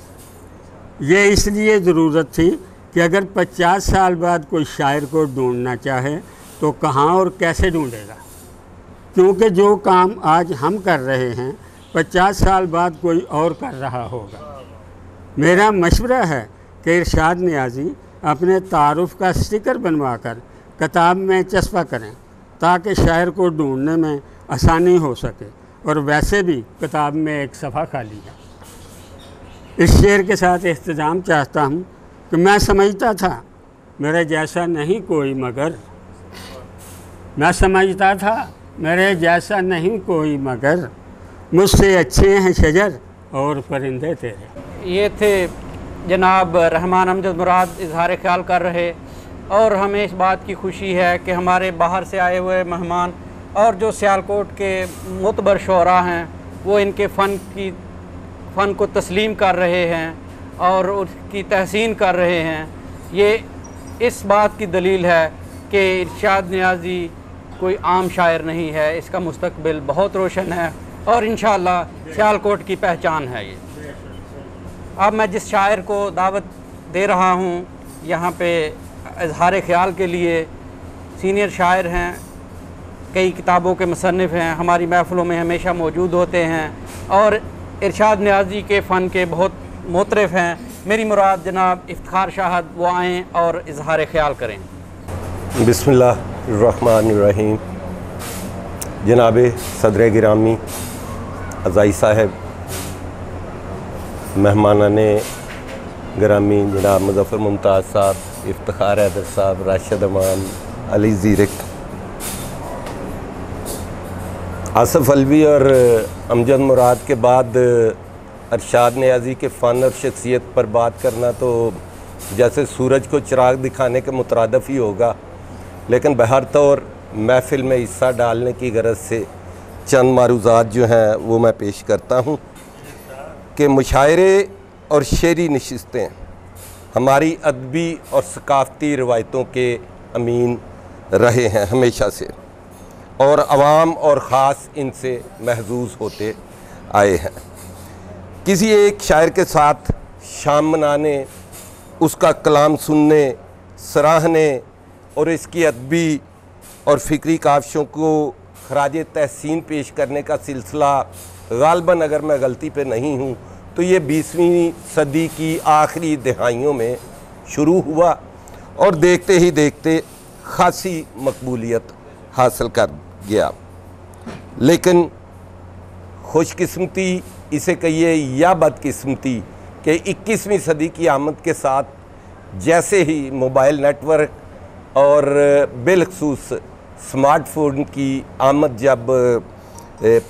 [SPEAKER 6] ये इसलिए ज़रूरत थी कि अगर 50 साल बाद कोई शायर को ढूंढना चाहे तो कहाँ और कैसे ढूंढेगा, क्योंकि जो काम आज हम कर रहे हैं 50 साल बाद कोई और कर रहा होगा। मेरा मशवरा है कि इरशाद नियाज़ी अपने तारुफ का स्टिकर बनवा कर किताब में चस्पा करें ताकि शायर को ढूंढने में आसानी हो सके, और वैसे भी किताब में एक सफ़ा खाली है। इस शेर के साथ इख्तिताम चाहता हूँ कि मैं समझता था मेरे जैसा नहीं कोई मगर, मैं समझता था मेरे जैसा नहीं कोई मगर, मुझसे अच्छे हैं शजर और परिंदे तेरे।
[SPEAKER 1] ये थे जनाब रहमान अमजद मुराद इजहार ख्याल कर रहे, और हमें इस बात की खुशी है कि हमारे बाहर से आए हुए मेहमान और जो सियालकोट के मुतबर शोरा हैं वो इनके फ़न को तस्लीम कर रहे हैं और उसकी तहसीन कर रहे हैं। ये इस बात की दलील है कि इरशाद नियाज़ी कोई आम शायर नहीं है, इसका मुस्तकबिल बहुत रोशन है और इंशाअल्लाह सियालकोट की पहचान है ये। अब मैं जिस शायर को दावत दे रहा हूँ यहाँ पे इजहार ख्याल के लिए, सीनियर शायर हैं, कई किताबों के मुसन्निफ़ हैं, हमारी महफ़िलों में हमेशा मौजूद होते हैं और इरशाद नियाज़ी के फ़न के बहुत मोतरफ़ हैं। मेरी मुराद जनाब इफ्तिखार शाहद, वो आएँ और इजहार ख्याल करें।
[SPEAKER 7] बिस्मिल्लाहिर्रहमानिर्रहीम। जनाब सदर गिरामी, अज़ाई साहब, मेहमानाने गिरामी जनाब मुज़फ़्फ़र मुमताज़ साहब, इफ्तिखार हैदर साहब, राशिद अमान, अली ज़ीरक, आसिफ अलवी और अमजद मुराद के बाद इरशाद नियाज़ी के फ़न और शख्सियत पर बात करना तो जैसे सूरज को चिराग दिखाने के मुतरादिफ ही होगा, लेकिन बहर तौर महफ़िल में हिस्सा डालने की गरज से चंद मारूज़ात जो हैं वो मैं पेश करता हूँ कि मुशायरे और शेरी नशिस्तें हमारी अदबी और सकाफ़ती रवायतों के अमीन रहे हैं हमेशा से, और अवाम और ख़ास इनसे महजूज़ होते आए हैं। किसी एक शायर के साथ शाम मनाने, उसका कलाम सुनने, सराहने और इसकी अदबी और फ़िक्री काविशों को खराज तहसीन पेश करने का सिलसिला गालबन, अगर मैं गलती पे नहीं हूँ तो ये 20वीं सदी की आखिरी दहाइयों में शुरू हुआ और देखते ही देखते खासी मकबूलियत हासिल कर गया। लेकिन खुशकिस्मती इसे कहिए या बदकिस्मती कि 21वीं सदी की आमद के साथ जैसे ही मोबाइल नेटवर्क और बिलखसूस स्मार्टफोन की आमद जब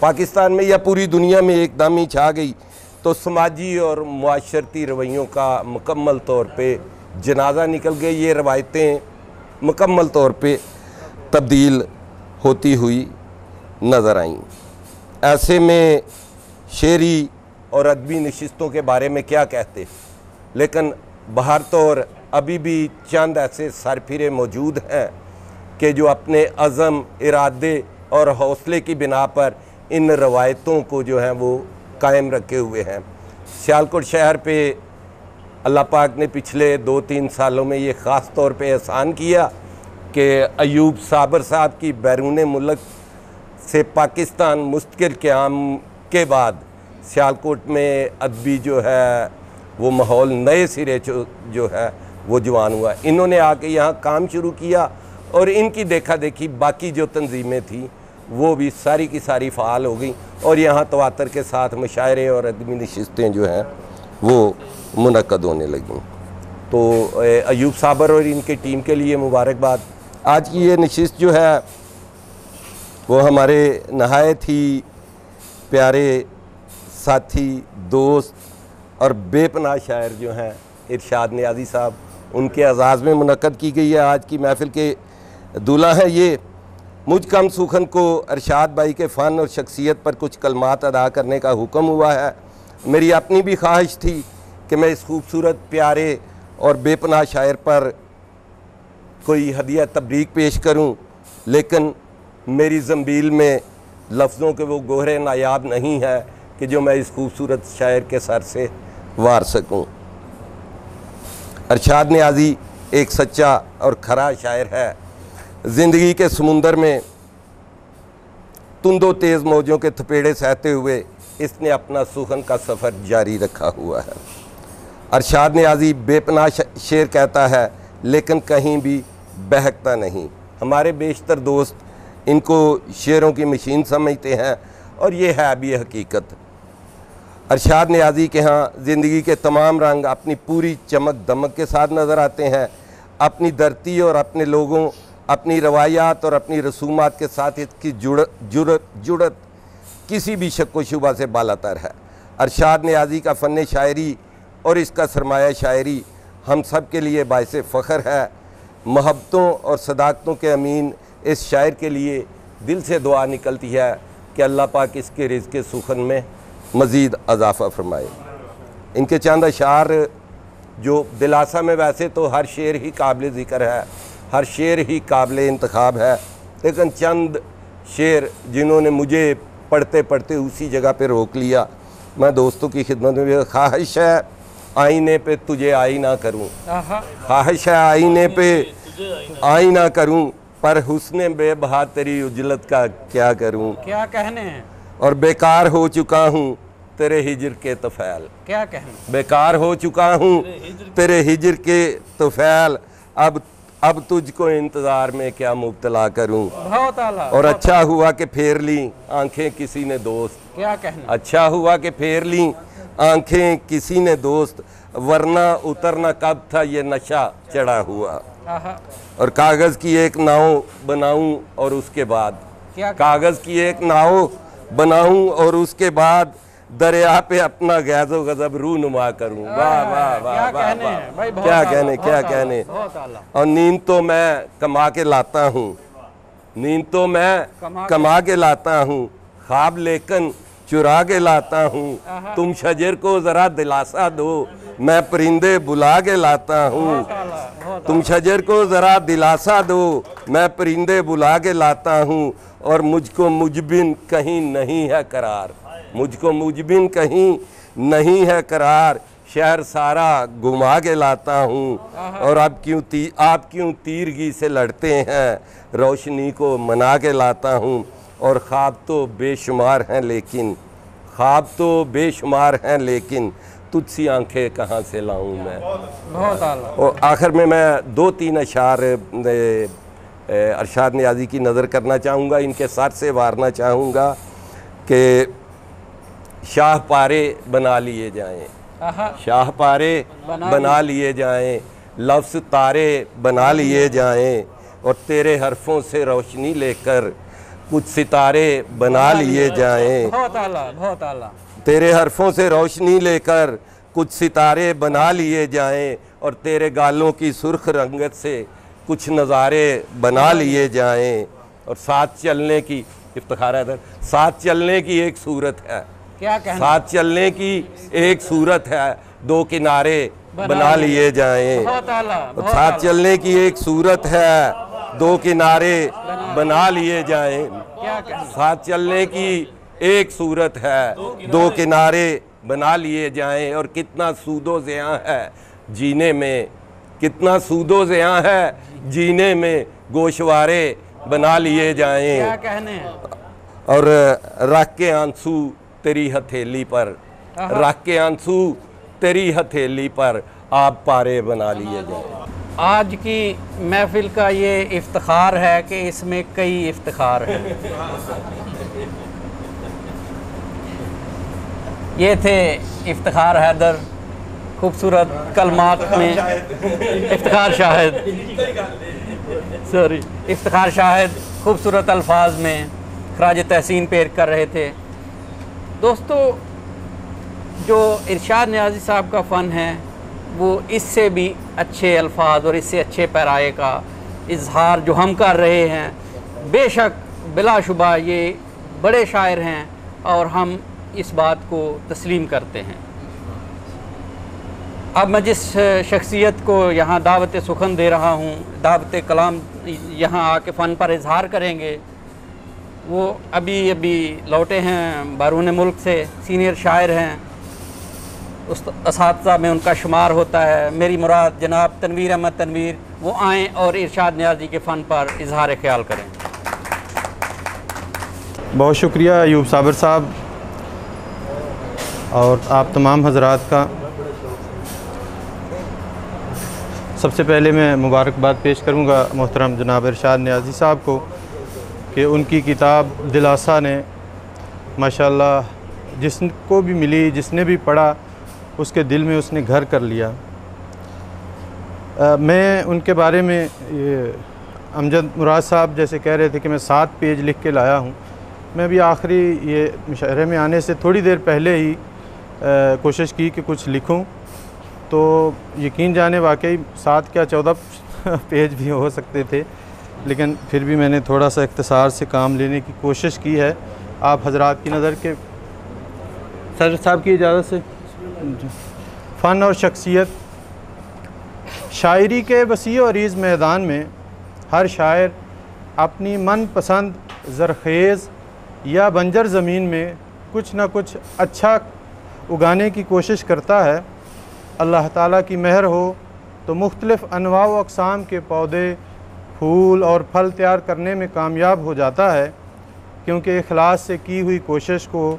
[SPEAKER 7] पाकिस्तान में या पूरी दुनिया में एकदम ही छा गई तो समाजी और मुआशरती रवैयों का मुकम्मल तौर पे जनाजा निकल गए। ये रवायतें मुकम्मल तौर पे तब्दील होती हुई नज़र आईं। ऐसे में शेरी और अदबी नशिस्तों के बारे में क्या कहते, लेकिन बहर तौर अभी भी चंद ऐसे सरफिरे मौजूद हैं कि जो अपने अज़म, इरादे और हौसले की बिना पर इन रवायतों को जो है वो कायम रखे हुए हैं। सियालकोट शहर पे अल्लाह पाक ने पिछले 2-3 सालों में ये ख़ास तौर पे एहसान किया कि अयूब साबर साहब की बैरून मुल्क से पाकिस्तान मुस्तकिल क़याम के बाद सियालकोट में अदबी जो है वो माहौल नए सिरे जो है वो जवान हुआ। इन्होंने आके यहाँ काम शुरू किया और इनकी देखा देखी बाकी जो तंजीमें थी वो भी सारी की सारी फ़ाल हो गई और यहाँ तवातर के साथ मुशायरे और अदबी नशिस्तें जो हैं वो मुनक्कद होने लगी। तो अयूब साबर और इनकी टीम के लिए मुबारकबाद। आज की ये नशिस्त जो है वो हमारे नहायत ही प्यारे साथी, दोस्त और बेपनाह शायर जो हैं इरशाद नियाज़ी साहब, उनके एजाज़ में मुनक्कद की गई है। आज की महफ़िल के दूल्हा हैं ये। मुझ कम सुखन को इरशाद भाई के फ़न और शख्सियत पर कुछ कलमात अदा करने का हुक्म हुआ है। मेरी अपनी भी ख्वाहिश थी कि मैं इस खूबसूरत, प्यारे और बेपनाह शायर पर कोई हदिया तबरीक पेश करूं, लेकिन मेरी ज़ंबील में लफ्ज़ों के वो गोहरे नायाब नहीं है कि जो मैं इस खूबसूरत शायर के सर से वार सकूं। इरशाद नियाज़ी एक सच्चा और खरा शायर है। ज़िंदगी के समुंदर में तुंदो तेज़ मौजों के थपेड़े सहते हुए इसने अपना सुखन का सफ़र जारी रखा हुआ है। इरशाद नियाज़ी बेपनाह शेर कहता है लेकिन कहीं भी बहकता नहीं। हमारे बेशतर दोस्त इनको शेरों की मशीन समझते हैं और ये है भी हकीकत। इरशाद नियाज़ी के यहाँ ज़िंदगी के तमाम रंग अपनी पूरी चमक दमक के साथ नज़र आते हैं। अपनी धरती और अपने लोगों, अपनी रवायात और अपनी रसूमात के साथ इसकी जुड़त किसी भी शक व शुबा से बालातर है। इरशाद नियाज़ी का फ़न शायरी और इसका सरमाया शायरी हम सब के लिए बाइसे फ़ख्र है। मोहब्बतों और सदाकतों के अमीन इस शायर के लिए दिल से दुआ निकलती है कि अल्लाह पाक इसके रिज़्क़ सुखन में मज़ीद अज़ाफ़ा फरमाए। इनके चंद अशार जो दिलासा में, वैसे तो हर शेर ही काबिल ज़िक्र है, हर शेर ही काबिल इंतखाब है, लेकिन चंद शेर जिन्होंने मुझे पढ़ते पढ़ते उसी जगह पे रोक लिया, मैं दोस्तों की खिदमत में। ख्वाहिश है आईने पे तुझे आई ना करूँ, ख्वाहिश है आईने पे आई ना करूँ, पर हुस्ने बेबहा तेरी उजलत का क्या करूँ,
[SPEAKER 1] क्या कहने हैं।
[SPEAKER 7] और बेकार हो चुका हूँ तेरे हिजर के तफैल,
[SPEAKER 1] क्या कहने,
[SPEAKER 7] बेकार हो चुका हूँ तेरे हिजर के तफैल, अब तुझको इंतज़ार में क्या मुब्तला करूँ।
[SPEAKER 1] बहुत आला।
[SPEAKER 7] और अच्छा हुआ कि फेर ली आंखें किसी ने दोस्त,
[SPEAKER 1] क्या कहने,
[SPEAKER 7] अच्छा हुआ कि फेर ली आंखें किसी ने दोस्त, वरना उतरना कब था ये नशा चढ़ा हुआ। और कागज़ की एक नाव बनाऊं और उसके बाद, कागज़ की एक नाव बनाऊं और उसके बाद दरिया पे अपना गैज़ो गज़ब रूनुमा करूं। वाह वाह वाह वाह, क्या कहने, क्या कहने। और नींद तो मैं कमा के लाता हूँ, नींद तो मैं कमा के लाता हूँ, ख्वाब लेकिन चुरा के लाता हूँ। तुम शजर को ज़रा दिलासा दो, मैं परिंदे बुला के लाता हूँ। तुम शजर को ज़रा दिलासा दो, मैं परिंदे बुला के लाता हूँ। और मुझको मुजबिन कहीं नहीं है करार, मुझको मुजबिन कहीं नहीं है करार, शहर सारा घुमा के लाता हूँ। और अब आप क्यों तीरगी से लड़ते हैं, रोशनी को मना के लाता हूँ। और ख्वाब तो बेशुमार हैं लेकिन, ख्वाब तो बेशुमार हैं लेकिन तुझसी आंखें कहाँ से लाऊं मैं।
[SPEAKER 1] बहुत आला।
[SPEAKER 7] और आखिर में मैं 2-3 अशार इरशाद नियाज़ी की नज़र करना चाहूँगा, इनके सर से वारना चाहूँगा कि शाह पारे बना लिए जाएं, शाह पारे बना लिए जाएं, लफ्ज़ तारे बना लिए जाएं, और तेरे हरफों से रोशनी लेकर कुछ सितारे बना लिए जाएं।
[SPEAKER 1] बहुत आला, बहुत आला।
[SPEAKER 7] तेरे हरफों से रोशनी लेकर कुछ सितारे बना लिए जाएं, और तेरे गालों की सुर्ख रंगत से कुछ नज़ारे बना लिए जाएं। और साथ चलने की, इफ्तिखार है, साथ चलने की एक सूरत है,
[SPEAKER 1] क्या कहना,
[SPEAKER 7] साथ चलने की एक सूरत है, 2 किनारे बना लिए जाएं।
[SPEAKER 1] बहुत आला,
[SPEAKER 7] साथ चलने की एक सूरत है, दो किनारे बना लिए जाएं।
[SPEAKER 1] क्या कहना?
[SPEAKER 7] साथ चलने की एक सूरत है, दो किनारे बना लिए जाएं। और कितना सूदो ज़ियां है जीने में, कितना सूदो ज़ियां है जीने में, गोशवारे बना लिए जाएं।
[SPEAKER 1] क्या कहने हैं?
[SPEAKER 7] और रख के आंसू तेरी हथेली पर, रख के आंसू तेरी हथेली पर, आप पारे बना लिए जाएं।
[SPEAKER 1] आज की महफिल का ये इफ्तिखार है कि इसमें कई इफ्तिखार हैं। ये थे इफ्तिखार हैदर, खूबसूरत कलमात में इफ्तिखार शाहिद, सॉरी इफ्तिखार शाहिद खूबसूरत अल्फाज में खराज तहसीन पेश कर रहे थे। दोस्तों, जो इरशाद नियाज़ी साहब का फ़न है वो इससे भी अच्छे अल्फाज और इससे अच्छे पैराए का इजहार जो हम कर रहे हैं, बेशक बिलाशुबा ये बड़े शायर हैं और हम इस बात को तस्लीम करते हैं। अब मैं जिस शख्सियत को यहाँ दावत सुखन दे रहा हूँ, दावत कलाम यहाँ आके फ़न पर इजहार करेंगे, वो अभी लौटे हैं बैरून मुल्क से, सीनियर शायर हैं, उस असातिज़ा में उनका शुमार होता है। मेरी मुराद जनाब तनवीर अहमद तनवीर, वो आएँ और इरशाद नियाज़ी के फ़न पर इजहार ख्याल करें।
[SPEAKER 2] बहुत शुक्रिया अयूब साबर साहब और आप तमाम हजरात का। सबसे पहले मैं मुबारकबाद पेश करूंगा मोहतरम जनाब इरशाद नियाज़ी साहब को कि उनकी किताब दिलासा ने माशाल्लाह जिसको भी मिली, जिसने भी पढ़ा, उसके दिल में उसने घर कर लिया। मैं उनके बारे में अमजद मुराद साहब जैसे कह रहे थे कि मैं 7 पेज लिख के लाया हूँ। मैं भी आखिरी ये मुशायरे में आने से थोड़ी देर पहले ही कोशिश की कि कुछ लिखूं, तो यकीन जाने वाकई 7 क्या 14 पेज भी हो सकते थे, लेकिन फिर भी मैंने थोड़ा सा इख्तिसार से काम लेने की कोशिश की है आप हजरात की नज़र के। सर साहब की इजाज़त से। फ़न और शख्सियत। शायरी के वसी और अरीज़ मैदान में हर शायर अपनी मनपसंद ज़रख़ेज़ या बंजर ज़मीन में कुछ ना कुछ अच्छा उगाने की कोशिश करता है। अल्लाह ताला की मेहर हो तो मुख्तलिफ़ अनवा व अक़साम के पौधे, फूल और फल तैयार करने में कामयाब हो जाता है, क्योंकि इखलास से की हुई कोशिश को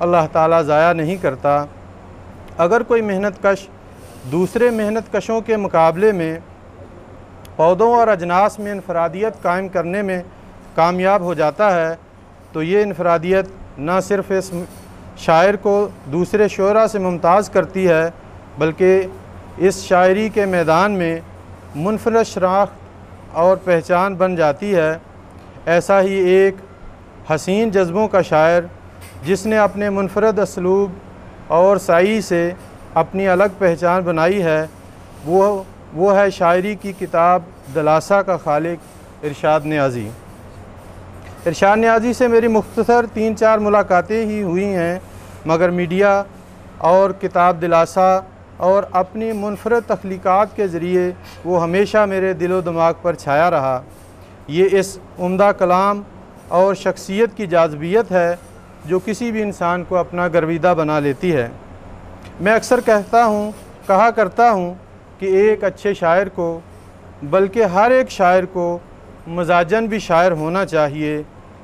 [SPEAKER 2] अल्लाह ताला ज़ाया नहीं करता। अगर कोई मेहनत कश दूसरे मेहनत कशों के मुकाबले में पौधों और अजनास में इनफरादियत कायम करने में कामयाब हो जाता है, तो ये इनफरादियत न सिर्फ़ इस शायर को दूसरे शुरा से मुमताज़ करती है, बल्कि इस शायरी के मैदान में मुनफरद शनाख्त और पहचान बन जाती है। ऐसा ही एक हसीन जज्बों का शायर जिसने अपने मुनफरद असलूब और साई से अपनी अलग पहचान बनाई है, वो है शायरी की किताब दिलासा का खालिक इरशाद नियाज़ी। इरशाद नियाज़ी से मेरी मुख्तसर 3-4 मुलाकातें ही हुई हैं, मगर मीडिया और किताब दिलासा और अपनी मुनफरद तख्लीक़ात के ज़रिए वो हमेशा मेरे दिलो दिमाग पर छाया रहा। ये इस उम्दा कलाम और शख्सियत की जाज़बियत है जो किसी भी इंसान को अपना गर्विदा बना लेती है। मैं अक्सर कहा करता हूँ कि एक अच्छे शायर को, बल्कि हर एक शायर को मजाजन भी शायर होना चाहिए।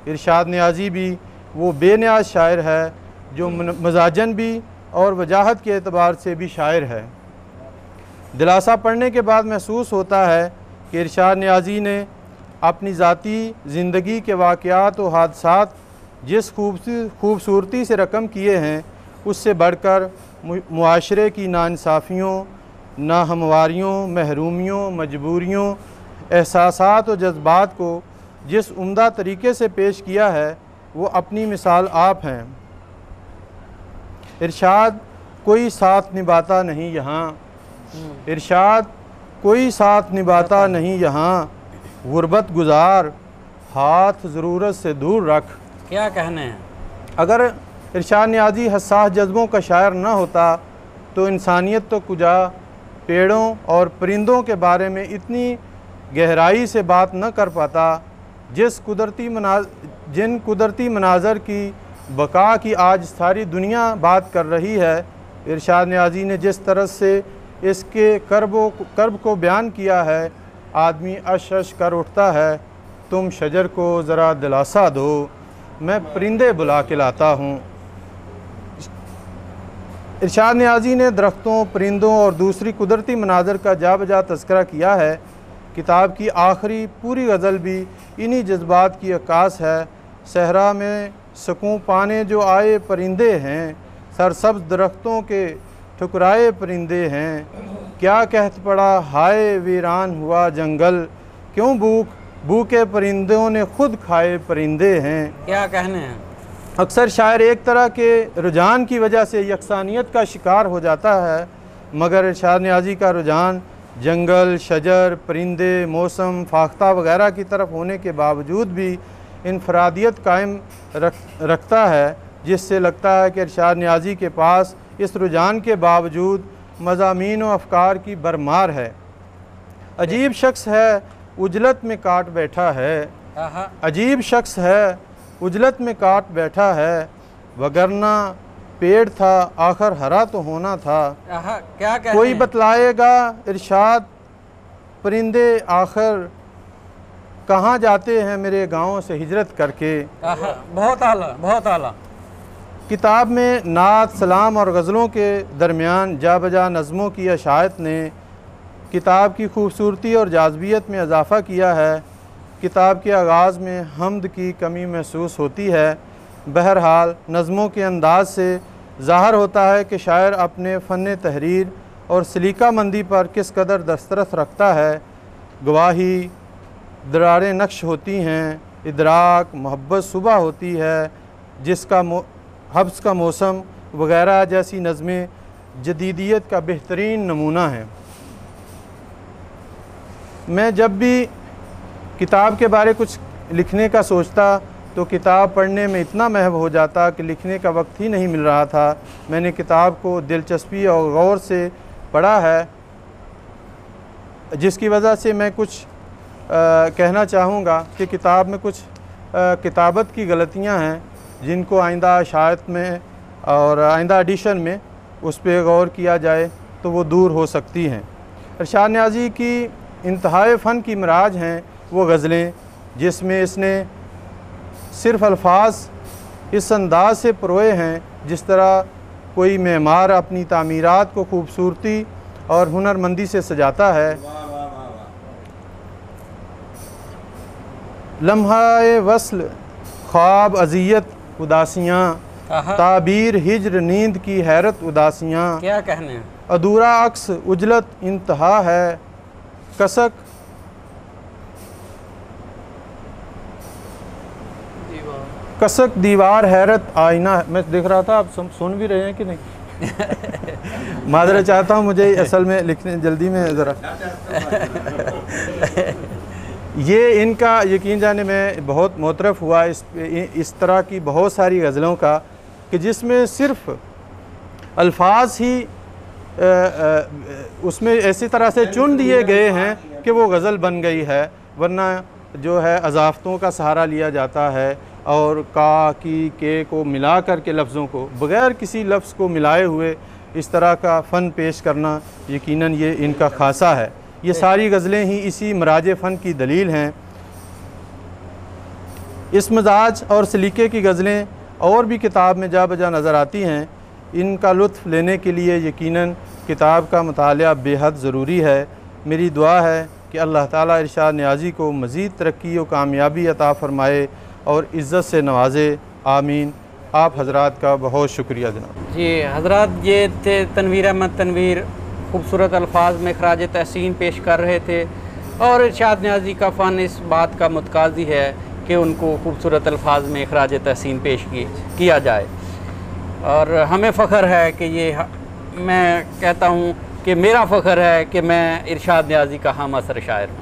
[SPEAKER 2] इरशाद नियाज़ी भी वो बेनियाज शायर है जो मजाजन भी और वजाहत के एतबार से भी शायर है। दिलासा पढ़ने के बाद महसूस होता है कि इरशाद नियाज़ी ने अपनी ज़ाती ज़िंदगी के वाक़यात व हादसात जिस खूबसूरती से रकम किए हैं, उससे बढ़कर मुआशरे की नाइंसाफ़ियों, नाहमवारियों, महरूमियों, मजबूरियों, एहसासात और जज्बात को जिस उम्दा तरीके से पेश किया है, वो अपनी मिसाल आप हैं। इरशाद कोई साथ निभाता नहीं यहाँ, इरशाद कोई साथ निभाता नहीं यहाँ, गुरबत गुजार हाथ ज़रूरत से दूर रख।
[SPEAKER 1] क्या कहने हैं?
[SPEAKER 2] अगर इरशाद नियाज़ी हसास जज्बों का शायर न होता तो इंसानियत तो कुजा पेड़ों और परिंदों के बारे में इतनी गहराई से बात न कर पाता। जिन कुदरती मनाज़र की बका की आज सारी दुनिया बात कर रही है, इरशाद न्याज़ी ने जिस तरह से इसके कर्ब को बयान किया है, आदमी अश कर उठता है। तुम शजर को ज़रा दिलासा दो, मैं परिंदे बुला के लाता हूँ। इरशाद न्याज़ी ने दरख्तों, परिंदों और दूसरी कुदरती मनाज़र का जा बजा तज़किरा किया है। किताब की आखिरी पूरी गज़ल भी इन्हीं जज्बात की अक्कास है। सहरा में सकून पाने जो आए परिंदे हैं, सरसब्ज़ दरख्तों के ठुकराए परिंदे हैं। क्या कहत पड़ा हाय वीरान हुआ जंगल, क्यों भूखे परिंदों ने खुद खाए परिंदे हैं।
[SPEAKER 1] क्या कहने हैं।
[SPEAKER 2] अक्सर शायर एक तरह के रुझान की वजह से यकसानियत का शिकार हो जाता है, मगर इरशाद न्याज़ी का रुझान जंगल, शजर, परिंदे, मौसम, फाख्ता वगैरह की तरफ होने के बावजूद भी इनफरादियत कायम रखता है, जिससे लगता है कि इरशाद न्याज़ी के पास इस रुझान के बावजूद मज़ामीन व अफ़कार की भरमार है। अजीब शख्स है उजलत में काट बैठा है, अजीब शख्स है उजलत में काट बैठा है, वगरना पेड़ था आखिर हरा तो होना था।
[SPEAKER 1] क्या
[SPEAKER 2] कोई बतलाएगा इरशाद परिंदे आखिर कहाँ जाते हैं मेरे गाँव से हिजरत करके।
[SPEAKER 1] बहुत आला, बहुत आला।
[SPEAKER 2] किताब में नात, सलाम और गज़लों के दरमियान जा बजा नज़मों की अशायत ने किताब की खूबसूरती और जाज़बियत में इजाफ़ा किया है। किताब के आगाज़ में हम्द की कमी महसूस होती है। बहरहाल नज़मों के अंदाज़ से ज़ाहिर होता है कि शायर अपने फ़न तहरीर और सलीका मंदी पर किस कदर दस्तरस रखता है। गवाही दरारें नक्श होती हैं, इदराक मोहब्बत सुबह होती है, जिसका हब्स का मौसम वगैरह जैसी नज़में जदीदियत का बेहतरीन नमूना है। मैं जब भी किताब के बारे कुछ लिखने का सोचता तो किताब पढ़ने में इतना महव हो जाता कि लिखने का वक्त ही नहीं मिल रहा था। मैंने किताब को दिलचस्पी और गौर से पढ़ा है, जिसकी वजह से मैं कुछ कहना चाहूँगा कि किताब में कुछ किताबत की गलतियाँ हैं, जिनको आइंदा शायद में और आइंदा एडिशन में उस पर गौर किया जाए तो वो दूर हो सकती हैं। इरशाद न्याज़ी की इंतहाए फ़न की मराज हैं वो गज़लें, जिसमें इसने सिर्फ़ अल्फाज इस अंदाज से परोए हैं जिस तरह कोई मेमार अपनी तामीरात को खूबसूरती और हुनरमंदी से सजाता है। लम्हा-ए वस्ल, ख्वाब, अज़ियत, उदासियाँ, ताबीर, हिज्र, नींद की हैरत, उदासियाँ।
[SPEAKER 1] क्या कहने हैं।
[SPEAKER 2] अधूरा अक्स, उजलत, इंतहा है, कसक दीवार, हैरत, आईना। मैं देख रहा था, आप सुन भी रहे हैं कि नहीं। माजरत चाहता हूँ, मुझे असल में लिखने जल्दी में ज़रा ये इनका यकीन जाने में बहुत मोतरफ़ हुआ इस तरह की बहुत सारी गज़लों का कि जिसमें सिर्फ़ अल्फाज ही उसमें ऐसी तरह से चुन दिए गए हैं कि वो गज़ल बन गई है, वरना जो है अज़ाफ़तों का सहारा लिया जाता है और का, की, के को मिला कर के लफ्ज़ों को बग़ैर किसी लफ्ज़ को मिलाए हुए इस तरह का फ़न पेश करना यकीनन ये इनका ख़ासा है। ये सारी गज़लें ही इसी मराज फ़न की दलील हैं। इस मिजाज और सलीके की गज़लें और भी किताब में जा बजा नज़र आती हैं। इनका लुत्फ़ लेने के लिए यकीनन किताब का मुतालिया बेहद ज़रूरी है। मेरी दुआ है कि अल्लाह ताला इरशाद न्याज़ी को मज़ीद तरक्की और कामयाबी अता फ़रमाए और इज़्ज़त से नवाज़े। आमीन। आप हज़रात का बहुत शुक्रिया जनाब।
[SPEAKER 1] जी हज़रात, ये थे तनवीर अहमद तनवीर, खूबसूरत अल्फाज में खराज तहसीन पेश कर रहे थे और इरशाद न्याज़ी का फ़न इस बात का मुतकाज़ी है कि उनको खूबसूरत अल्फाज में खराज तहसीन पेश किया जाए। और हमें फ़ख्र है कि मैं कहता हूँ कि मेरा फ़ख्र है कि मैं इरशाद न्याज़ी का हम असर शायर हूँ।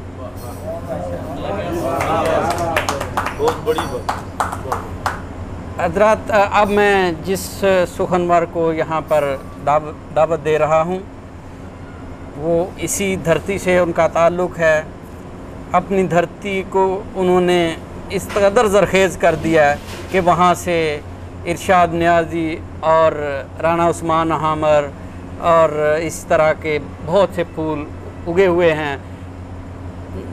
[SPEAKER 1] हज़रात, अब मैं जिस सुखनवर को यहाँ पर दावत दे रहा हूँ वो इसी धरती से उनका ताल्लुक़ है। अपनी धरती को उन्होंने इस कदर ज़रखेज़ कर दिया है कि वहाँ से इरशाद नियाज़ी और राना उस्मान हामर और इस तरह के बहुत से फूल उगे हुए हैं।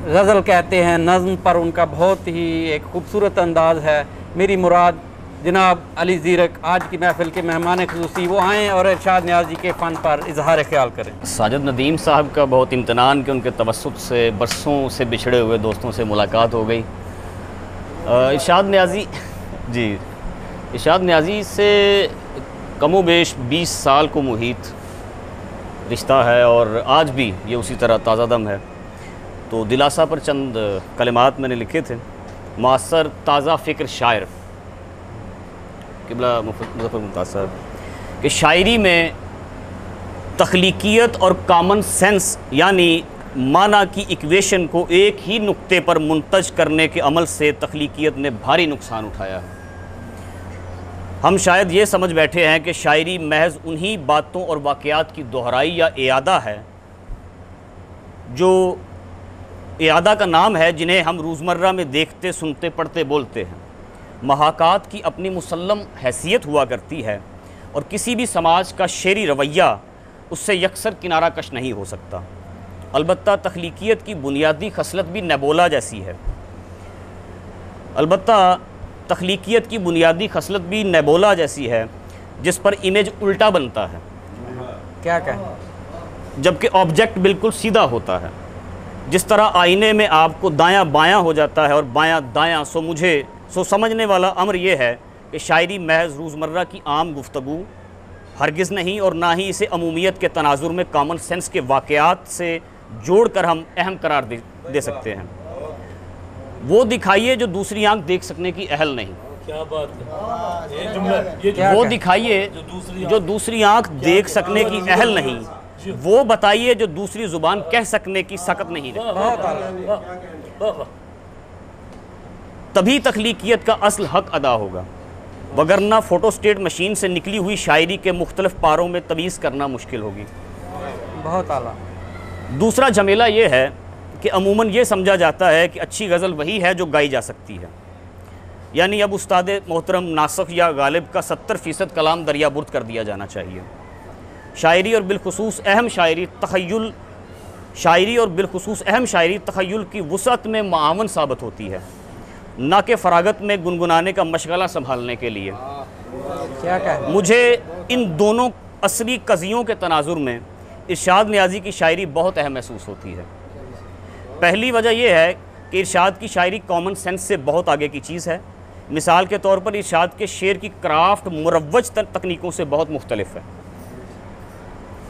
[SPEAKER 1] गज़ल कहते हैं, नज़्म पर उनका बहुत ही एक खूबसूरत अंदाज़ है। मेरी मुराद जनाब अली ज़ीरक आज की महफ़िल के मेहमान ख़ुसूसी वो आएँ और इरशाद नियाज़ी के फ़न पर इजहार ख़्याल करें।
[SPEAKER 8] साजिद नदीम साहब का बहुत इम्तनान कि उनके तवस्सुत से बरसों से बिछड़े हुए दोस्तों से मुलाकात हो गई। इरशाद नियाज़ी जी, इरशाद नियाज़ी से कमो बेश 20 साल को मुहीत रिश्ता है और आज भी ये उसी तरह ताज़ा दम है। तो दिलासा पर चंद कलिमात मैंने लिखे थे। मास्टर ताज़ा फ़िक्र शायर क़िबला मुज़फ़्फ़र मुमताज़ साहब कि शायरी में तख्लीकियत और कॉमन सेंस यानी माना की इक्वेशन को एक ही नुक्ते पर मुंतज करने के अमल से तख्लीकियत ने भारी नुकसान उठाया है। हम शायद ये समझ बैठे हैं कि शायरी महज उन्हीं बातों और वाक़यात की दोहराई या इयादा है जो इयादा का नाम है, जिन्हें हम रोज़मर्रा में देखते, सुनते, पढ़ते, बोलते हैं। महाकात की अपनी मुसल्लम हैसियत हुआ करती है और किसी भी समाज का शेरी रवैया उससे यकसर किनारा कश नहीं हो सकता। अलबत्ता तख्लीकियत की बुनियादी खसलत भी नेबोला जैसी है। तख्लीकियत की बुनियादी खसलत भी नेबोला जैसी है जिस पर इमेज उल्टा बनता है।
[SPEAKER 1] क्या कहें?
[SPEAKER 8] जबकि ऑब्जेक्ट बिल्कुल सीधा होता है। जिस तरह आईने में आपको दायां बायां हो जाता है और बायां दायां, सो समझने वाला अमर यह है कि शायरी महज रोज़मर्रा की आम गुफ्तगू हरगिज़ नहीं और ना ही इसे अमूमियत के तनाजुर में कॉमन सेंस के वाक़यात से जोड़कर हम अहम करार दे सकते हैं। वो दिखाइए जो दूसरी आंख देख सकने की अहल नहीं।
[SPEAKER 3] क्या बात है, ये जुमला,
[SPEAKER 8] वो दिखाइए जो दूसरी आंख देख सकने की अहल नहीं। वो बताइए जो दूसरी ज़ुबान कह सकने की सकत नहीं रखती। तभी तख्लीकियत का असल हक अदा होगा, वगरना फ़ोटोस्टेट मशीन से निकली हुई शायरी के मुख्तलिफ पारों में तमीज़ करना मुश्किल होगी।
[SPEAKER 1] बहुत आला।
[SPEAKER 8] दूसरा झमेला ये है कि अमूमन ये समझा जाता है कि अच्छी गज़ल वही है जो गाई जा सकती है। यानी अब उस्ताद मोहतरम नासिक या गालिब का 70% कलाम दरियाबुर्द कर दिया जाना चाहिए। शायरी और बिलखुसूस अहम शायरी तख़य्युल की वुसअत में मुआवन साबित होती है, ना कि फ़रागत में गुनगुनाने का मशगला संभालने के लिए।
[SPEAKER 1] क्या कहें?
[SPEAKER 8] मुझे इन दोनों असरी कज़ियों के तनाजुर में इरशाद नियाज़ी की शायरी बहुत अहम महसूस होती है। पहली वजह यह है कि इरशाद की शायरी कॉमन सेंस से बहुत आगे की चीज़ है। मिसाल के तौर पर इरशाद के शेर की क्राफ्ट मुरव्वज तकनीकों से बहुत मुख्तलिफ है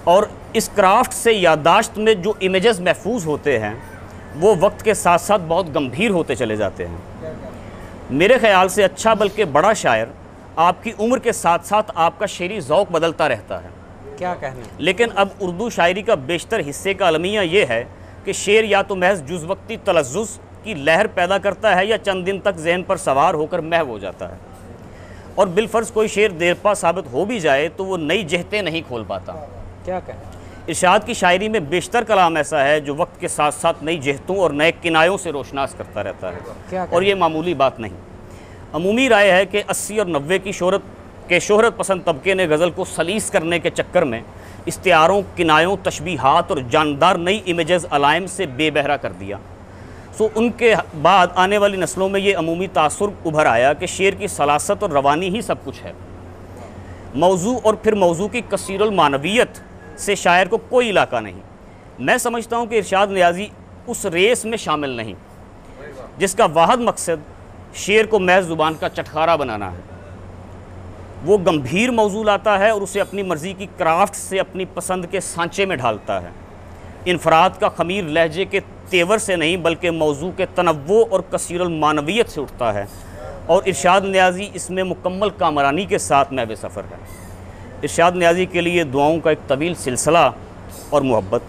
[SPEAKER 8] और इस क्राफ्ट से यादाश्त में जो इमेजेस महफूज होते हैं वो वक्त के साथ साथ बहुत गंभीर होते चले जाते हैं। मेरे ख़याल से अच्छा बल्कि बड़ा शायर आपकी उम्र के साथ साथ आपका शेरी ज़ौक़ बदलता रहता है।
[SPEAKER 1] क्या कहने?
[SPEAKER 8] लेकिन अब उर्दू शायरी का बेशतर हिस्से का अलमिया ये है कि शेर या तो महज जुज़वक्ती तलज़्ज़ुज़ की लहर पैदा करता है या चंद दिन तक जहन पर सवार होकर महव हो जाता है, और बिलफ़र्ज़ कोई शेर देरपा साबित हो भी जाए तो वो नई जहतें नहीं खोल पाता।
[SPEAKER 1] क्या कहें?
[SPEAKER 8] इरशाद की शायरी में बेशतर कलाम ऐसा है जो वक्त के साथ साथ नई जहतों और नए किनायों से रोशनास करता रहता है, और ये मामूली बात नहीं। अमूमी राय है कि 80 और 90 की शोहरत पसंद तबके ने गज़ल को सलीस करने के चक्कर में इस्तिआरों, किनायों, तशबीहात और जानदार नई इमेजेस अलाइम से बेबहरा कर दिया। सो उनके बाद आने वाली नस्लों में ये अमूमी तासुर उभर आया कि शेर की सलासत और रवानी ही सब कुछ है। मौजू और फिर मौजू की कसीरुल मानवियत से शायर को कोई इलाका नहीं। मैं समझता हूँ कि इरशाद नियाज़ी उस रेस में शामिल नहीं जिसका वाहद मकसद शेर को महज ज़ुबान का चटखारा बनाना है। वो गंभीर मौजू लाता है और उसे अपनी मर्ज़ी की क्राफ्ट से अपनी पसंद के सांचे में ढालता है। इनफराद का खमीर लहजे के तेवर से नहीं बल्कि मौजू के तनव्वो और कसीरुल मानवियत से उठता है, और इरशाद नियाज़ी इसमें मुकम्मल कामरानी के साथ महव सफ़र है। इरशाद नियाज़ी के लिए दुआओं का एक तवील सिलसिला और मोहब्बत।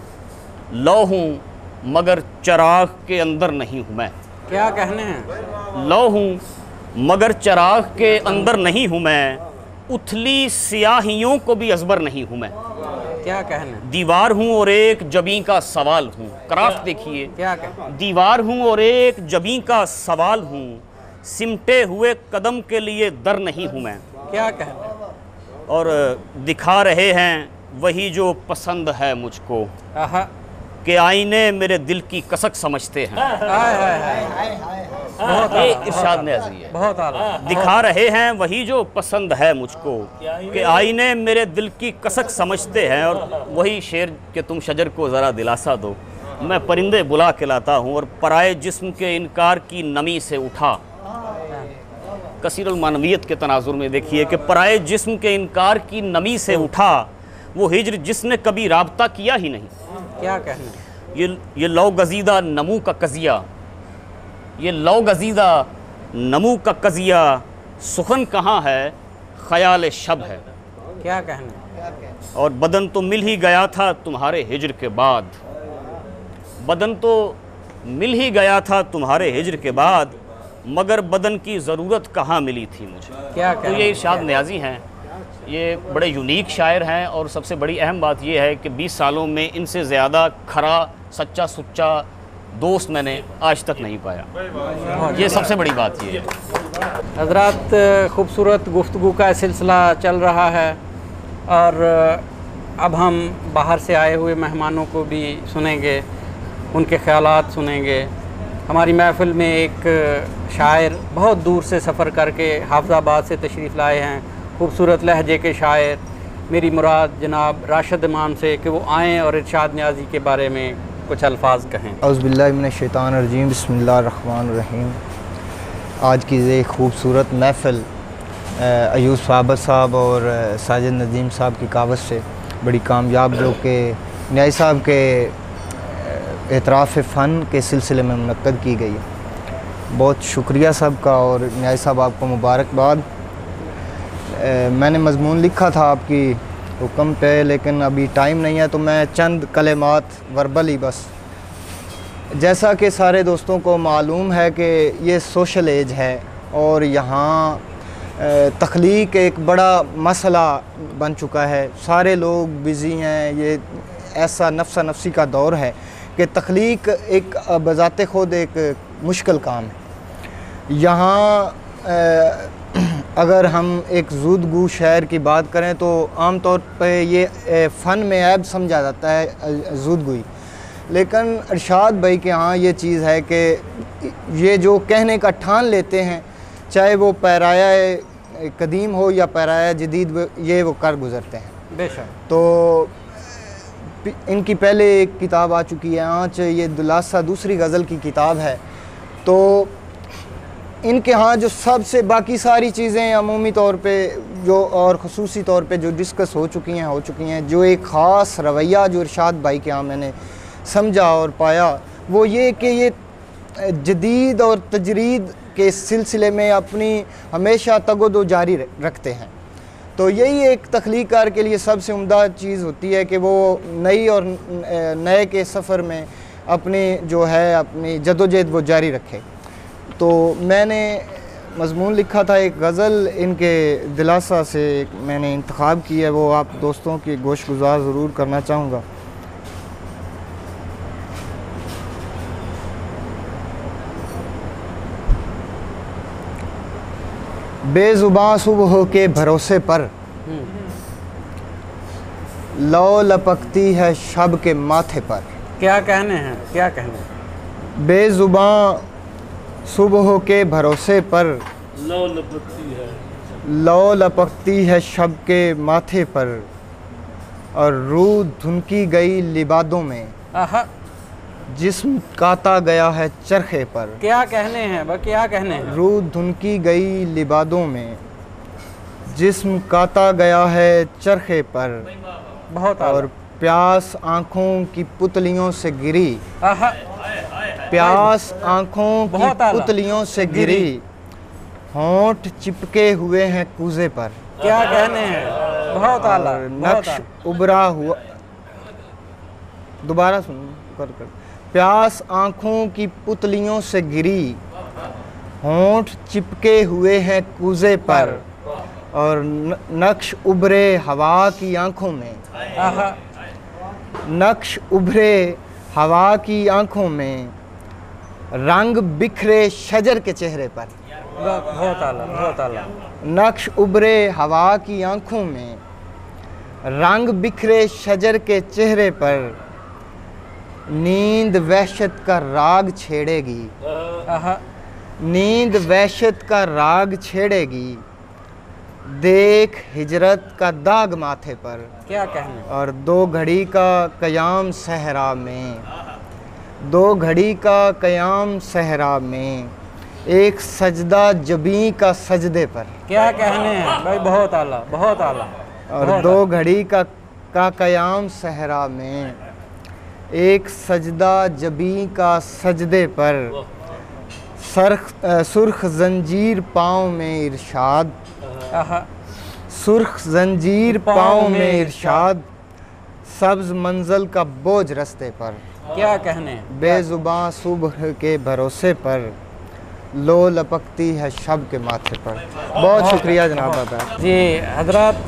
[SPEAKER 8] लौ हूँ मगर चराग के अंदर नहीं हूँ मैं।
[SPEAKER 1] क्या कहने हैं?
[SPEAKER 8] लौ हूँ मगर चराग के अंदर नहीं हूँ मैं, उथली सियाहियों को भी अजबर नहीं हूँ मैं।
[SPEAKER 1] क्या कहना है?
[SPEAKER 8] दीवार हूँ और एक जबी का सवाल हूँ। क्राफ्ट देखिए,
[SPEAKER 1] क्या कहना?
[SPEAKER 8] दीवार हूँ और एक जबी का सवाल हूँ, सिमटे हुए कदम के लिए दर नहीं हूँ मैं।
[SPEAKER 1] क्या कहना है?
[SPEAKER 8] और दिखा रहे हैं वही जो पसंद है मुझको,
[SPEAKER 1] आहा,
[SPEAKER 8] कि आईने मेरे दिल की कसक समझते हैं।
[SPEAKER 1] हाय हाय हाय,
[SPEAKER 8] ये इरशाद न्याज़ी है।
[SPEAKER 1] बहुत आला।
[SPEAKER 8] दिखा रहे हैं वही जो पसंद है मुझको, कि आईने मेरे दिल की कसक समझते हैं। और वही शेर कि तुम शजर को ज़रा दिलासा दो, मैं परिंदे बुला के लाता हूँ और पराए जिस्म के इनकार की नमी से उठा। कसीरुल मानवियत के तनाजुर में देखिए कि पराए जिस्म के इनकार की नमी से उठा, वो हिज्र जिसने कभी राबता किया ही नहीं।
[SPEAKER 1] क्या कहना है?
[SPEAKER 8] ये लौ गजीदा नमू का कजिया, ये लौ गजीदा नमू का कजिया, सुखन कहाँ है ख्याल शब है।
[SPEAKER 1] क्या कहना है?
[SPEAKER 8] और बदन तो मिल ही गया था तुम्हारे हिज्र के बाद, बदन तो मिल ही गया था तुम्हारे हिज्र के बाद, मगर बदन की ज़रूरत कहाँ मिली थी मुझे।
[SPEAKER 1] क्या
[SPEAKER 8] तो ये इरशाद न्याज़ी हैं, ये बड़े यूनिक शायर हैं। और सबसे बड़ी अहम बात ये है कि 20 सालों में इनसे ज़्यादा खरा सच्चा सुच्चा दोस्त मैंने आज तक नहीं पाया। ये सबसे बड़ी बात ये है।
[SPEAKER 1] हज़रात, खूबसूरत गुफ्तगू का सिलसिला चल रहा है और अब हम बाहर से आए हुए मेहमानों को भी सुनेंगे, उनके ख़यालात सुनेंगे। हमारी महफ़िल में एक शायर बहुत दूर से सफ़र करके हाफिज़ाबाद से तशरीफ़ लाए हैं, खूबसूरत लहजे के शायर। मेरी मुराद जनाब राशिद इमाम से कि वो आएँ और इरशाद न्याज़ी के बारे में कुछ अल्फाज कहें।
[SPEAKER 9] औज़ुबिल्लाहि मिनश्शैतानिर्रजीम, बिस्मिल्लाहिर्रहमानिर्रहीम। आज की ये खूबसूरत महफ़िल अयूब साबर साहब और साजिद नदीम साहब की कावत से बड़ी कामयाब, जो कि न्याज़ी साहब के एतराफ़ फ़न के सिलसिले में मुनक्कद की गई है। बहुत शुक्रिया सबका और न्याज़ी साहब आपको मुबारकबाद। मैंने मज़मून लिखा था आपकी हुक्म पे, लेकिन अभी टाइम नहीं है, तो मैं चंद कलेमात वर्बल ही बस। जैसा कि सारे दोस्तों को मालूम है कि ये सोशल एज है और यहाँ तख्लीक एक बड़ा मसला बन चुका है। सारे लोग बिज़ी हैं, ये ऐसा नफ्सा नफसी का दौर है कि तख्लीक एक बज़ाते ख़ुद एक मुश्किल काम है। यहाँ अगर हम एक ज़ूदगू शायर की बात करें तो आम तौर पे ये फ़न में ऐब समझा जाता है ज़ूदगुई, लेकिन इरशाद भाई के यहाँ ये चीज़ है कि ये जो कहने का ठान लेते हैं, चाहे वो पैराया कदीम हो या पैराया जदीद, ये वो कर गुज़रते हैं
[SPEAKER 1] बेशक।
[SPEAKER 9] तो इनकी पहले एक किताब आ चुकी है आँच, ये दुलासा दूसरी गज़ल की किताब है। तो इनके यहाँ जो सबसे बाकी सारी चीज़ें अमूमी तौर पे जो और ख़ुसूसी तौर पे जो डिस्कस हो चुकी हैं, जो एक ख़ास रवैया जो इरशाद भाई के यहाँ मैंने समझा और पाया, वो ये कि ये जदीद और तजरीद के सिलसिले में अपनी हमेशा तगोदो जारी रखते हैं। तो यही एक तख्लीकार के लिए सबसे उम्दा चीज़ होती है कि वो नई और नए के सफ़र में अपनी जो है अपनी जदोजहद वो जारी रखे। तो मैंने मज़मून लिखा था, एक गज़ल इनके दिलासा से मैंने इंतखाब की है, वो आप दोस्तों की गोश गुज़ार ज़रूर करना चाहूँगा। बेज़ुबां सुबह के भरोसे पर लौ लपकती है शब के माथे पर।
[SPEAKER 1] क्या कहने हैं, क्या कहने?
[SPEAKER 9] बेज़ुबां सुबह के भरोसे पर लौ लपकती है शब के माथे पर, और रूह धुनकी गई लिबादों में, जिस्म काता गया है चरखे पर।
[SPEAKER 1] क्या कहने हैं वह, क्या कहने हैं?
[SPEAKER 9] रूह धुनकी गई लिबादों में, जिस्म काता गया है चरखे पर,
[SPEAKER 1] बहुत
[SPEAKER 9] और प्यास आँखों की पुतलियों से गिरी, प्यास आँखों की पुतलियों से गिरी, होंठ चिपके हुए हैं कूजे पर।
[SPEAKER 1] क्या कहने हैं? बहुत आला।
[SPEAKER 9] नक्श उभरा हुआ, दोबारा सुन कर। प्यास आँखों की पुतलियों से गिरी, होंठ चिपके हुए हैं कूजे पर, और नक्श उभरे हवा की आँखों में, नक्श उभरे हवा की आंखों में, रंग बिखरे शजर के चेहरे पर।
[SPEAKER 5] बहुत आला, बहुत आला।
[SPEAKER 9] नक्श उभरे हवा की आंखों में, रंग बिखरे शजर के चेहरे पर, नींद वहशत का राग छेड़ेगी, नींद वहशत का राग छेड़ेगी, देख हिजरत का दाग माथे पर।
[SPEAKER 5] क्या कहने।
[SPEAKER 9] और 2 घड़ी का क़याम सहरा में, 2 घड़ी का क़याम सहरा में, एक सजदा जबी का सजदे पर।
[SPEAKER 5] क्या कहने हैं भाई, बहुत आला, बहुत आला।
[SPEAKER 9] और 2 घड़ी का क़याम सहरा में, एक सजदा जबी का सजदे पर, सुर्ख जंजीर पाँव में इरशाद, सुर्ख जंजीर पाँव में इरशाद, सब्ज मंजिल का बोझ रस्ते पर।
[SPEAKER 5] क्या कहने।
[SPEAKER 9] बेजुबां सुबह के भरोसे पर, लो लपकती है शब के माथे पर। बहुत शुक्रिया जनाब आदाब।
[SPEAKER 5] जी हजरत,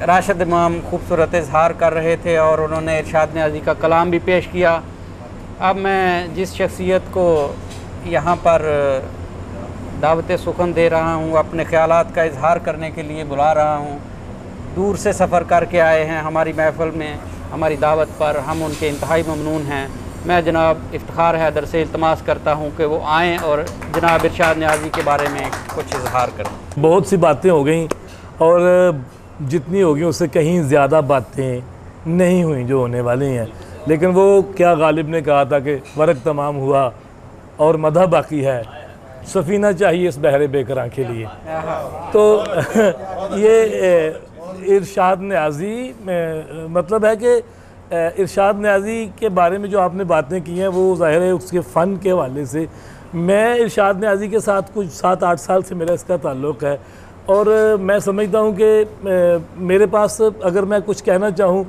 [SPEAKER 5] राशिद इमाम खूबसूरत इजहार कर रहे थे और उन्होंने इरशाद नियाज़ी का कलाम भी पेश किया। अब मैं जिस शख्सियत को यहाँ पर दावत सुखन दे रहा हूँ, अपने ख़यालात का इजहार करने के लिए बुला रहा हूँ, दूर से सफ़र करके आए हैं हमारी महफ़िल में, हमारी दावत पर, हम उनके इंतहाई ममनून हैं। मैं जनाब इफ्तिखार हैदर से इल्तमास करता हूँ कि वो आएँ और जनाब इरशाद नियाज़ी के बारे में कुछ इजहार करें।
[SPEAKER 3] बहुत सी बातें हो गई और जितनी होगी उससे कहीं ज़्यादा बातें नहीं हुई जो होने वाली हैं, लेकिन वो क्या गालिब ने कहा था कि वरक तमाम हुआ और मदा बाकी है, सफ़ीना चाहिए इस बहरे बेकरां के लिए। तो ये इरशाद नियाज़ी मतलब है कि इरशाद नियाज़ी के बारे में जो आपने बातें की हैं वो ज़ाहिर है उसके फ़न के हवाले से। मैं इरशाद नियाज़ी के साथ कुछ 7-8 साल से मेरा इसका ताल्लुक़ है और मैं समझता हूँ कि मेरे पास अगर मैं कुछ कहना चाहूँ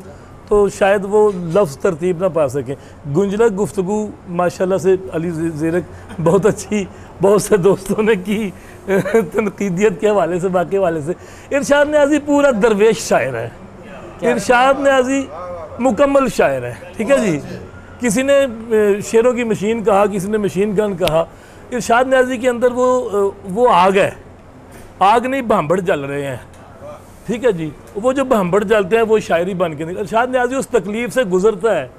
[SPEAKER 3] तो शायद वो लफ्ज़ तरतीब ना पा सकें। गुंजलक गुफ्तगू माशाल्लाह से अली ज़ीरक बहुत अच्छी, बहुत से दोस्तों ने की तनकीदियत के हवाले से, बाकी हवाले से। इरशाद नियाज़ी पूरा दरवेश शायर है, इरशाद नियाज़ी मुकम्मल शायर है, ठीक है जी। किसी ने शेरों की मशीन कहा, किसी ने मशीन गन कहा। इरशाद नियाज़ी के अंदर वो आग है, आग नहीं भांबड़ जल रहे हैं, ठीक है जी। वो जो भांबड़ जलते हैं वो शायरी बन के निकल। इरशाद नियाज़ी उस तकलीफ़ से गुज़रता है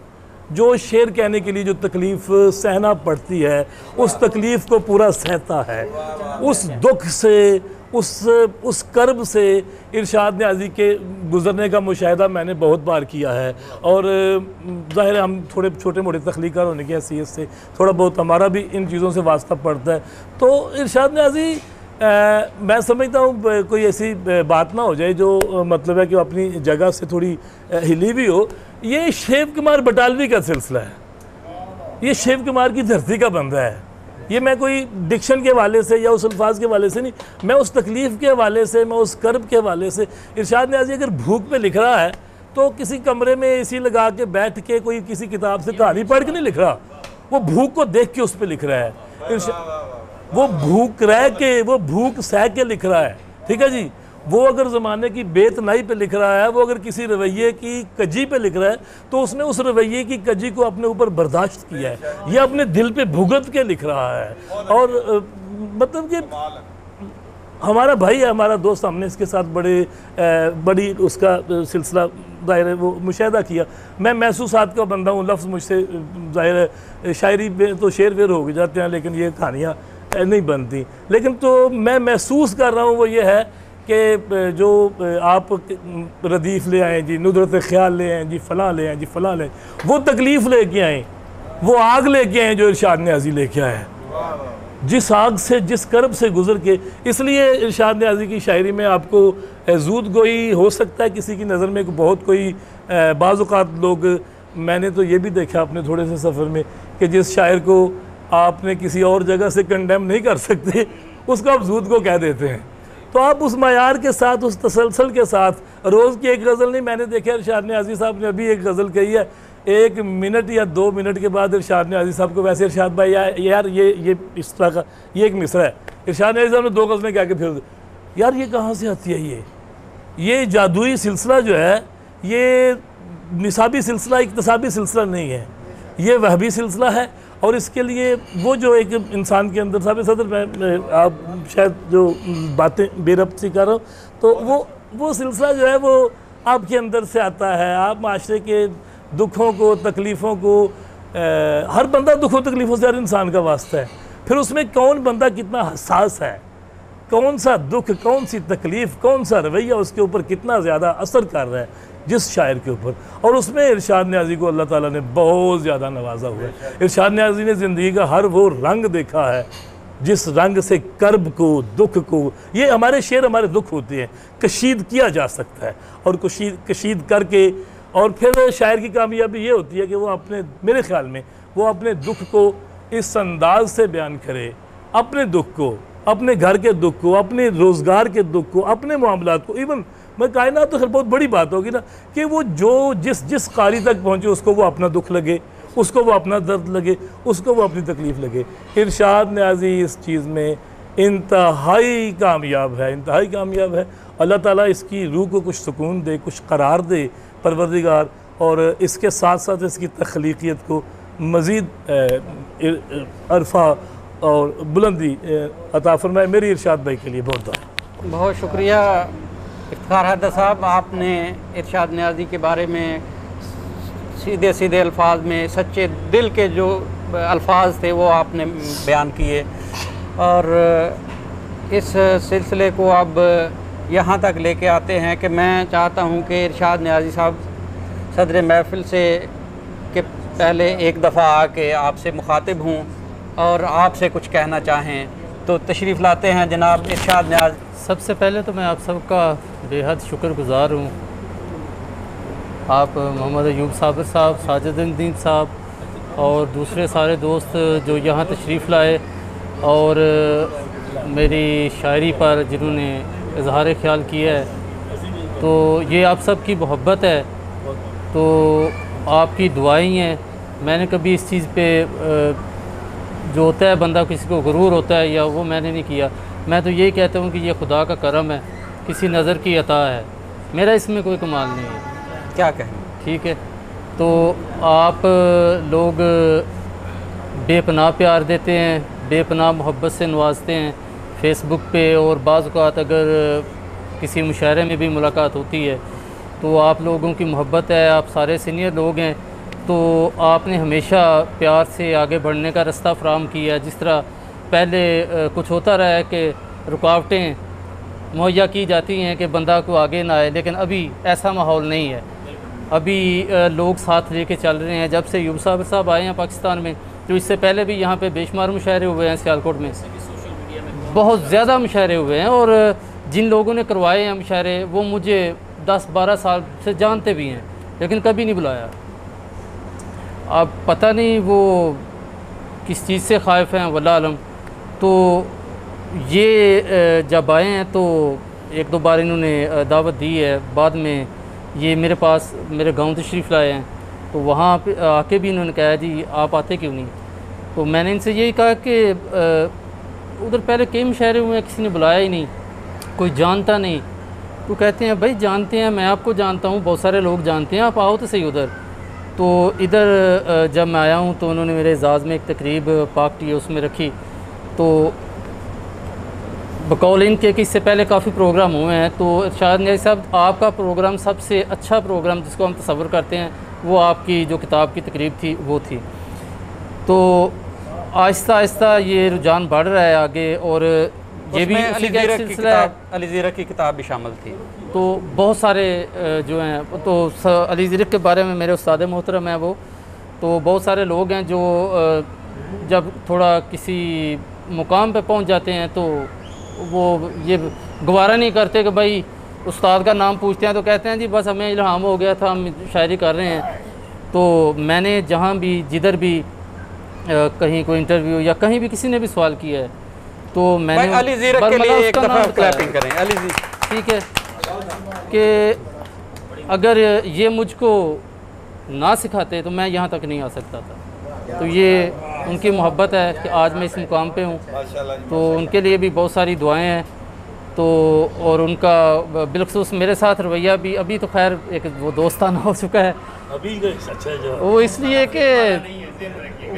[SPEAKER 3] जो शेर कहने के लिए जो तकलीफ़ सहना पड़ती है, उस तकलीफ़ को पूरा सहता है, उस दुख से, उस कर्ब से इरशाद नियाज़ी के गुज़रने का मुशाहिदा मैंने बहुत बार किया है। और ज़ाहिर है हम थोड़े छोटे मोटे तख्लीक़ार होने की हैसियत से थोड़ा बहुत हमारा भी इन चीज़ों से वास्ता पड़ता है। तो इरशाद नियाज़ी मैं समझता हूँ कोई ऐसी बात ना हो जाए जो मतलब है कि अपनी जगह से थोड़ी हिली भी हो। ये शिव कुमार बटालवी का सिलसिला है, ये शिव कुमार की धरती का बंदा है। ये मैं कोई डिक्शन के हवाले से या उस अल्फाज के हवाले से नहीं, मैं उस तकलीफ़ के हवाले से, मैं उस कर्ब के हवाले से। इरशाद नियाज़ी अगर भूख पे लिख रहा है तो किसी कमरे में एसी लगा के बैठ के कोई किसी किताब से कहानी पढ़ के नहीं लिख रहा, वो भूख को देख के उस पर लिख रहा है। वो भूख रह के, वो भूख सह के लिख रहा है, ठीक है जी। वो अगर ज़माने की बेतनाई पे लिख रहा है, वो अगर किसी रवैये की कजी पे लिख रहा है तो उसने उस रवैये की कजी को अपने ऊपर बर्दाश्त किया है, ये अपने दिल पे भुगत के लिख रहा है। और मतलब कि हमारा भाई है, हमारा दोस्त, हमने इसके साथ बड़ी उसका सिलसिला ज़ाहिर है वो मुशाहिदा किया। मैं महसूसात का बंदा हूँ, लफ्ज़ मुझसे ज़ाहिर है शायरी में तो शेर वेर हो जाते हैं लेकिन ये कहानियाँ नहीं बनती। लेकिन तो मैं महसूस कर रहा हूँ वो ये है कि जो आप रदीफ़ ले आएँ जी, नुदरत ख्याल ले आएँ जी, फ़लाँ ले आएँ जी, फ़लाँ ले, वो तकलीफ़ लेके आएँ, वो आग लेके आएँ जो इरशाद नियाज़ी लेके आए, जिस आग से, जिस कर्ब से गुज़र के। इसलिए इरशाद नियाज़ी की शायरी में आपको ज़ूद गोई हो सकता है किसी की नज़र में बहुत कोई बाज़ औक़ात लोग, मैंने तो ये भी देखा अपने थोड़े से सफ़र में कि जिस शायर को आपने किसी और जगह से कंडेम नहीं कर सकते उसको आप ज़ूद को कह देते हैं। तो आप उस मयार के साथ, उस तसलसल के साथ, रोज़ की एक गज़ल नहीं, मैंने देखा इरशाद नियाज़ी साहब ने अभी एक गज़ल कही है, 1 मिनट या 2 मिनट के बाद इरशाद नियाज़ी साहब को, वैसे इरशाद भाई यार ये इस तरह का ये एक मिसरा है, इरशाद नियाज़ी साहब ने 2 गज़लें कह के फिर यार ये कहाँ से आती है, ये जादुई सिलसिला जो है ये निसाबी सिलसिला इक्तसाबी सिलसिला नहीं है, ये वहबी सिलसिला है। और इसके लिए वो जो एक इंसान के अंदर साहब सदर मैं आप शायद जो बातें बेरब्त सी कर रहा हूँ, तो वो सिलसिला जो है वो आपके अंदर से आता है। आप माशरे के दुखों को, तकलीफ़ों को, हर बंदा दुखों तकलीफ़ों से हर इंसान का वास्ता है। फिर उसमें कौन बंदा कितना हसास है, कौन सा दुख, कौन सी तकलीफ़, कौन सा रवैया उसके ऊपर कितना ज़्यादा असर कर रहा है जिस शायर के ऊपर। और उसमें इरशाद न्याज़ी को अल्लाह ताला ने बहुत ज़्यादा नवाजा हुआ है। इरशाद न्याज़ी ने ज़िंदगी का हर वो रंग देखा है जिस रंग से कर्ब को, दुख को, ये हमारे शेर हमारे दुख होते हैं, कशीद किया जा सकता है। और कशीद करके और फिर शायर की कामयाबी ये होती है कि वो अपने, मेरे ख्याल में वो अपने दुख को इस अंदाज से बयान करे, अपने दुख को, अपने घर के दुख को, अपने रोज़गार के दुख को, अपने मामलात को। इवन मैं कायनात तो खैर बहुत बड़ी बात होगी ना कि वो जो जिस कारी तक पहुँचे उसको वो अपना दुख लगे, उसको वो अपना दर्द लगे, उसको वो अपनी तकलीफ़ लगे। इरशाद न्याज़ी इस चीज़ में इंतहाई कामयाब है, इंतहाई कामयाब है। अल्लाह ताला इसकी रूह को कुछ सुकून दे, कुछ करार दे परवरदिगार, और इसके साथ साथ इसकी तख्लीक़ियत को मज़ीद अरफा और बुलंदी अता फरमाए। मेरी इरशाद भाई के लिए बहुत
[SPEAKER 1] शुक्रिया इफ्तिखार हैदर साहब, आपने इरशाद न्याज़ी के बारे में सीधे सीधे अल्फाज में, सच्चे दिल के जो अल्फाज थे वो आपने बयान किए। और इस सिलसिले को अब यहाँ तक लेके आते हैं कि मैं चाहता हूँ कि इरशाद न्याज़ी साहब सदर महफिल से के पहले एक दफ़ा आके आपसे मुखातिब हूँ और आपसे कुछ कहना चाहें, तो तशरीफ़ लाते हैं जनाब इरशाद न्याज़।
[SPEAKER 10] सबसे पहले तो मैं आप सबका बेहद शुक्रगुज़ार हूँ। आप मोहम्मद अयूब साबिर साहब, साजिद नदीम साहब और दूसरे सारे दोस्त जो यहाँ तशरीफ़ लाए और मेरी शायरी पर जिन्होंने इजहार ख्याल किया है, तो ये आप सब की मोहब्बत है, तो आपकी दुआएं हैं। मैंने कभी इस चीज़ पे जो होता है बंदा किसी को गुरूर होता है या वो मैंने नहीं किया। मैं तो यही कहता हूँ कि ये खुदा का करम है, किसी नज़र की अता है, मेरा इसमें कोई कमाल नहीं है।
[SPEAKER 1] क्या कहें, ठीक है।
[SPEAKER 10] तो आप लोग बेपनाह प्यार देते हैं, बेपनाह मोहब्बत से नवाजते हैं फ़ेसबुक पे, और बाज़ औक़ात अगर किसी मुशायरे में भी मुलाकात होती है तो आप लोगों की मोहब्बत है, आप सारे सीनियर लोग हैं, तो आपने हमेशा प्यार से आगे बढ़ने का रास्ता फराहम किया। जिस तरह पहले कुछ होता रहा है कि रुकावटें मुहैया की जाती हैं कि बंदा को आगे ना आए, लेकिन अभी ऐसा माहौल नहीं है। अभी लोग साथ लेके चल रहे हैं। जब से अयूब साबिर साहब आए हैं पाकिस्तान में, तो इससे पहले भी यहाँ पे बेशुमार मुशायरे हुए हैं सियालकोट में, बहुत ज़्यादा मुशायरे हुए हैं, और जिन लोगों ने करवाए हैं मुशायरे वो मुझे 10-12 साल से जानते भी हैं, लेकिन कभी नहीं बुलाया। अब पता नहीं वो किस चीज़ से ख़ाइफ़ हैं, वल्लाह आलम। तो ये जब आए हैं तो एक दो बार इन्होंने दावत दी है, बाद में ये मेरे पास मेरे गांव तशरीफ़ लाए हैं, तो वहाँ पे आके भी इन्होंने कहा जी आप आते क्यों नहीं। तो मैंने इनसे यही कहा कि उधर पहले कई मुशायरे हुए हैं, किसी ने बुलाया ही नहीं, कोई जानता नहीं। तो कहते हैं भाई जानते हैं, मैं आपको जानता हूँ, बहुत सारे लोग जानते हैं, आप आओ तो सही उधर। तो इधर जब मैं आया हूँ तो उन्होंने मेरे एजाज़ में एक तकरीब पाक टी उसमें रखी। तो बकौल इनके कि इससे पहले काफ़ी प्रोग्राम हुए हैं, तो इरशाद न्याज़ी साहब आपका प्रोग्राम सबसे अच्छा प्रोग्राम जिसको हम तसव्वुर करते हैं वो आपकी जो किताब की तकरीब थी वो थी। तो आहिस्ता आहिस्ता ये रुझान बढ़ रहा है आगे, और ये भी उसी का एक सिलसिला है।
[SPEAKER 1] अली ज़ीरक की किताब भी शामिल थी।
[SPEAKER 10] तो बहुत सारे जो हैं, तो अली ज़ीरक के बारे में मेरे उस्ताद मोहतरम हैं वो, तो बहुत सारे लोग हैं जो जब थोड़ा किसी मुकाम पे पहुंच जाते हैं तो वो ये गवारा नहीं करते कि भाई उस्ताद का नाम पूछते हैं तो कहते हैं जी बस हमें इल्हाम हो गया था, हम शायरी कर रहे हैं। तो मैंने जहाँ भी जिधर भी कहीं कोई इंटरव्यू या कहीं भी किसी ने भी सवाल किया है तो मैंने
[SPEAKER 1] अली ज़ीरक के लिए एक दफ़ा क्लैपिंग करें। अली जी
[SPEAKER 10] ठीक है कि अगर ये मुझको ना सिखाते तो मैं यहाँ तक नहीं आ सकता था। तो ये उनकी मोहब्बत है कि आज मैं इस मुकाम पे हूँ, तो उनके लिए भी बहुत सारी दुआएं हैं। तो और उनका बिलखसूस मेरे साथ रवैया भी अभी तो खैर एक वो दोस्ताना हो चुका है
[SPEAKER 3] अभी अच्छा जो
[SPEAKER 10] वो इसलिए कि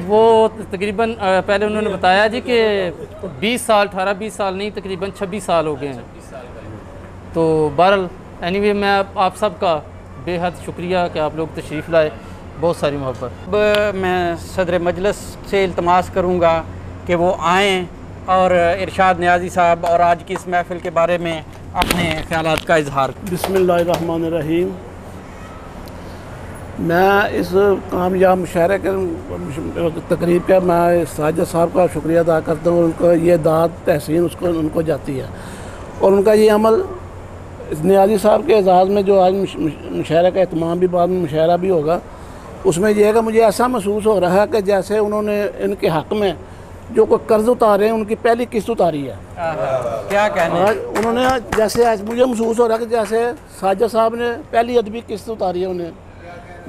[SPEAKER 10] वो तकरीबन पहले उन्होंने बताया जी कि 20 साल 18-20 साल नहीं तकरीबन 26 साल हो गए हैं। तो बहरहाल एनीवे मैं आप सबका बेहद शुक्रिया कि आप लोग तशरीफ़ लाए, बहुत सारी मोहब्बत।
[SPEAKER 1] अब मैं सदर मजलिस से इल्तमास करूँगा कि वो आएँ और इरशाद नियाज़ी साहब और आज की इस महफ़िल के बारे में अपने ख़यालात का इजहार।
[SPEAKER 11] बिस्मिल्लाहिर्रहमानिर्रहीम। मैं इस कामयाब मुशायरे के तकरीब का मैं साजिद साहब का शुक्रिया अदा करता हूँ। उनको ये दाद तहसीन उनको जाती है और उनका ये अमल नियाज़ी साहब के एजाज़ में जो आज मुशायरे का एहतमाम भी बाद में मुशायरा भी होगा, उसमें यह है कि मुझे ऐसा महसूस हो रहा है कि जैसे उन्होंने इनके हक़ में जो कोई कर्ज़ उतारे हैं उनकी पहली किस्त उतारी है।
[SPEAKER 1] क्या कहना
[SPEAKER 11] आज उन्होंने जैसे आज मुझे महसूस हो रहा है कि जैसे साजिद साहब ने पहली अदबी किस्त उतारी है उन्हें।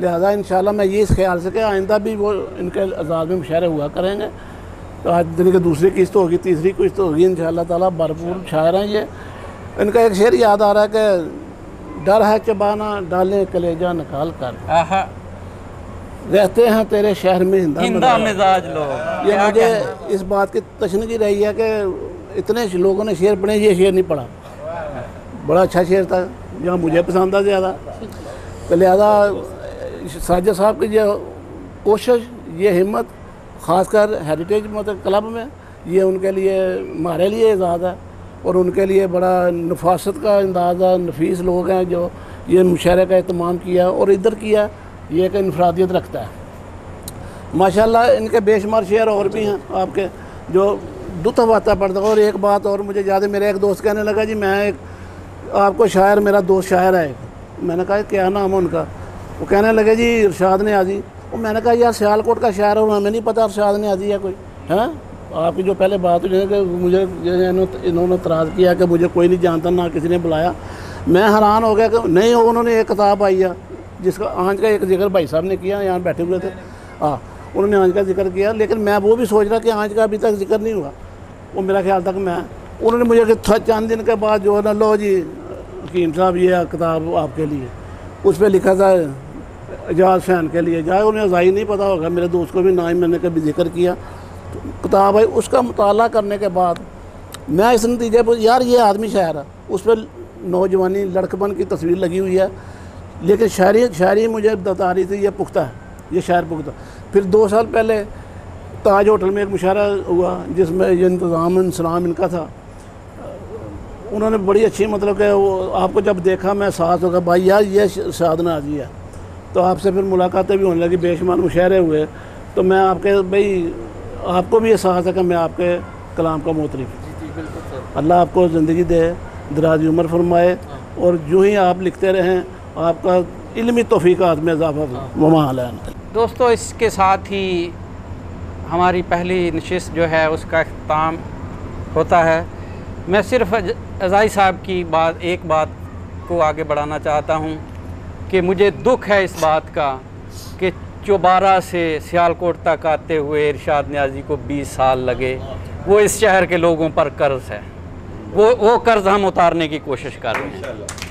[SPEAKER 11] लिहाजा इंशाल्लाह मैं ये इस ख्याल से कि आइंदा भी वो इनके एजाज़ में मुशायरे हुआ करेंगे। तो आज दिन की दूसरी किस्त होगी, तीसरी किस्त होगी इंशाल्लाह ताला। भरपूर शायर हैं ये। इनका एक शेर याद आ रहा है कि डर है चबाना डालें कलेजा निकाल कर, रहते हैं तेरे शहर में हिंदा
[SPEAKER 1] मिजाज लोग।
[SPEAKER 11] ये मुझे इस बात की तशनगी रही है कि इतने लोगों ने शेर पढ़े, ये शेर नहीं पढ़ा। बड़ा अच्छा शेर था, जहाँ मुझे पसंद था ज़्यादा। तो लिहाजा साजिद साहब की ये कोशिश, ये हिम्मत, ख़ासकर हेरिटेज मतलब क्लब में, ये उनके लिए हमारे लिए एजाज़ है और उनके लिए बड़ा नफासत का अंदाज़ा। नफीस लोग हैं जो ये मुशायरे का एहतमाम किया और इधर किया, ये एक इनफरादियत रखता है माशाल्लाह। इनके बेशुमार शेर और भी हैं आपके जो दुतफ आता पड़ता है। और एक बात और मुझे याद है, मेरा एक दोस्त कहने लगा जी मैं एक आपको शायर, मेरा दोस्त शायर है। मैंने कहा क्या नाम है उनका? वो कहने लगे जी इरशाद नियाज़ी। और मैंने कहा यार सियालकोट का शायर और हमें नहीं पता इरशाद नियाज़ी है कोई, है? आपकी जो पहले बात हुई कि मुझे इन्होंने इतराज़ किया कि मुझे कोई नहीं जानता, ना किसी ने बुलाया। मैं हैरान हो गया कि नहीं, उन्होंने एक किताब आई है जिसका आंच का एक जिक्र भाई साहब ने किया, यहाँ बैठे हुए थे। हाँ, उन्होंने आंच का जिक्र किया, लेकिन मैं वो भी सोच रहा कि आंच का अभी तक जिक्र नहीं हुआ। वो मेरा ख्याल था कि मैं, उन्होंने मुझे चंद दिन के बाद जो है ना, लो जी हकीम साहब ये किताब आपके लिए, उस पर लिखा था एजाज फैन के लिए। जाए उन्हें ज़ाही नहीं पता होगा, मेरे दोस्त को भी ना ही मैंने कभी जिक्र किया। तो किताब है, उसका मुताला करने के बाद मैं इस नतीजे पर, यार ये आदमी शायर है, उस पर नौजवानी लड़कपन की तस्वीर लगी हुई है, लेकिन शायरी मुझे बता रही थी ये पुख्ता है, ये शायर पुख्ता। फिर 2 साल पहले ताज होटल में एक मुशायरा हुआ जिसमें ये इंतज़ाम इंसलाम इनका था। उन्होंने बड़ी अच्छी मतलब कि वो आपको जब देखा मैं साथ होगा भाई यार ये साधना आजी है। तो आपसे फिर मुलाकातें भी होने लगी, बेशुमार मुशायरे हुए। तो मैं आपके भाई आपको भी एहसास है कि मैं आपके कलाम का मोतरिफ। अल्लाह आपको ज़िंदगी दे, दराज़ी उम्र फरमाए और जो ही आप लिखते रहें आपका इल्मी तौफ़ीक़ात में इजाफ़ा ममालन।
[SPEAKER 1] दोस्तों, इसके साथ ही हमारी पहली नशिस्त जो है उसका अख्ताम होता है। मैं सिर्फ अज़ाई साहब की एक बात को आगे बढ़ाना चाहता हूँ कि मुझे दुख है इस बात का कि चौबारा से सियालकोट तक आते हुए इरशाद नियाज़ी को 20 साल लगे। वो इस शहर के लोगों पर कर्ज़ है, वो कर्ज़ हम उतारने की कोशिश कर रहे हैं।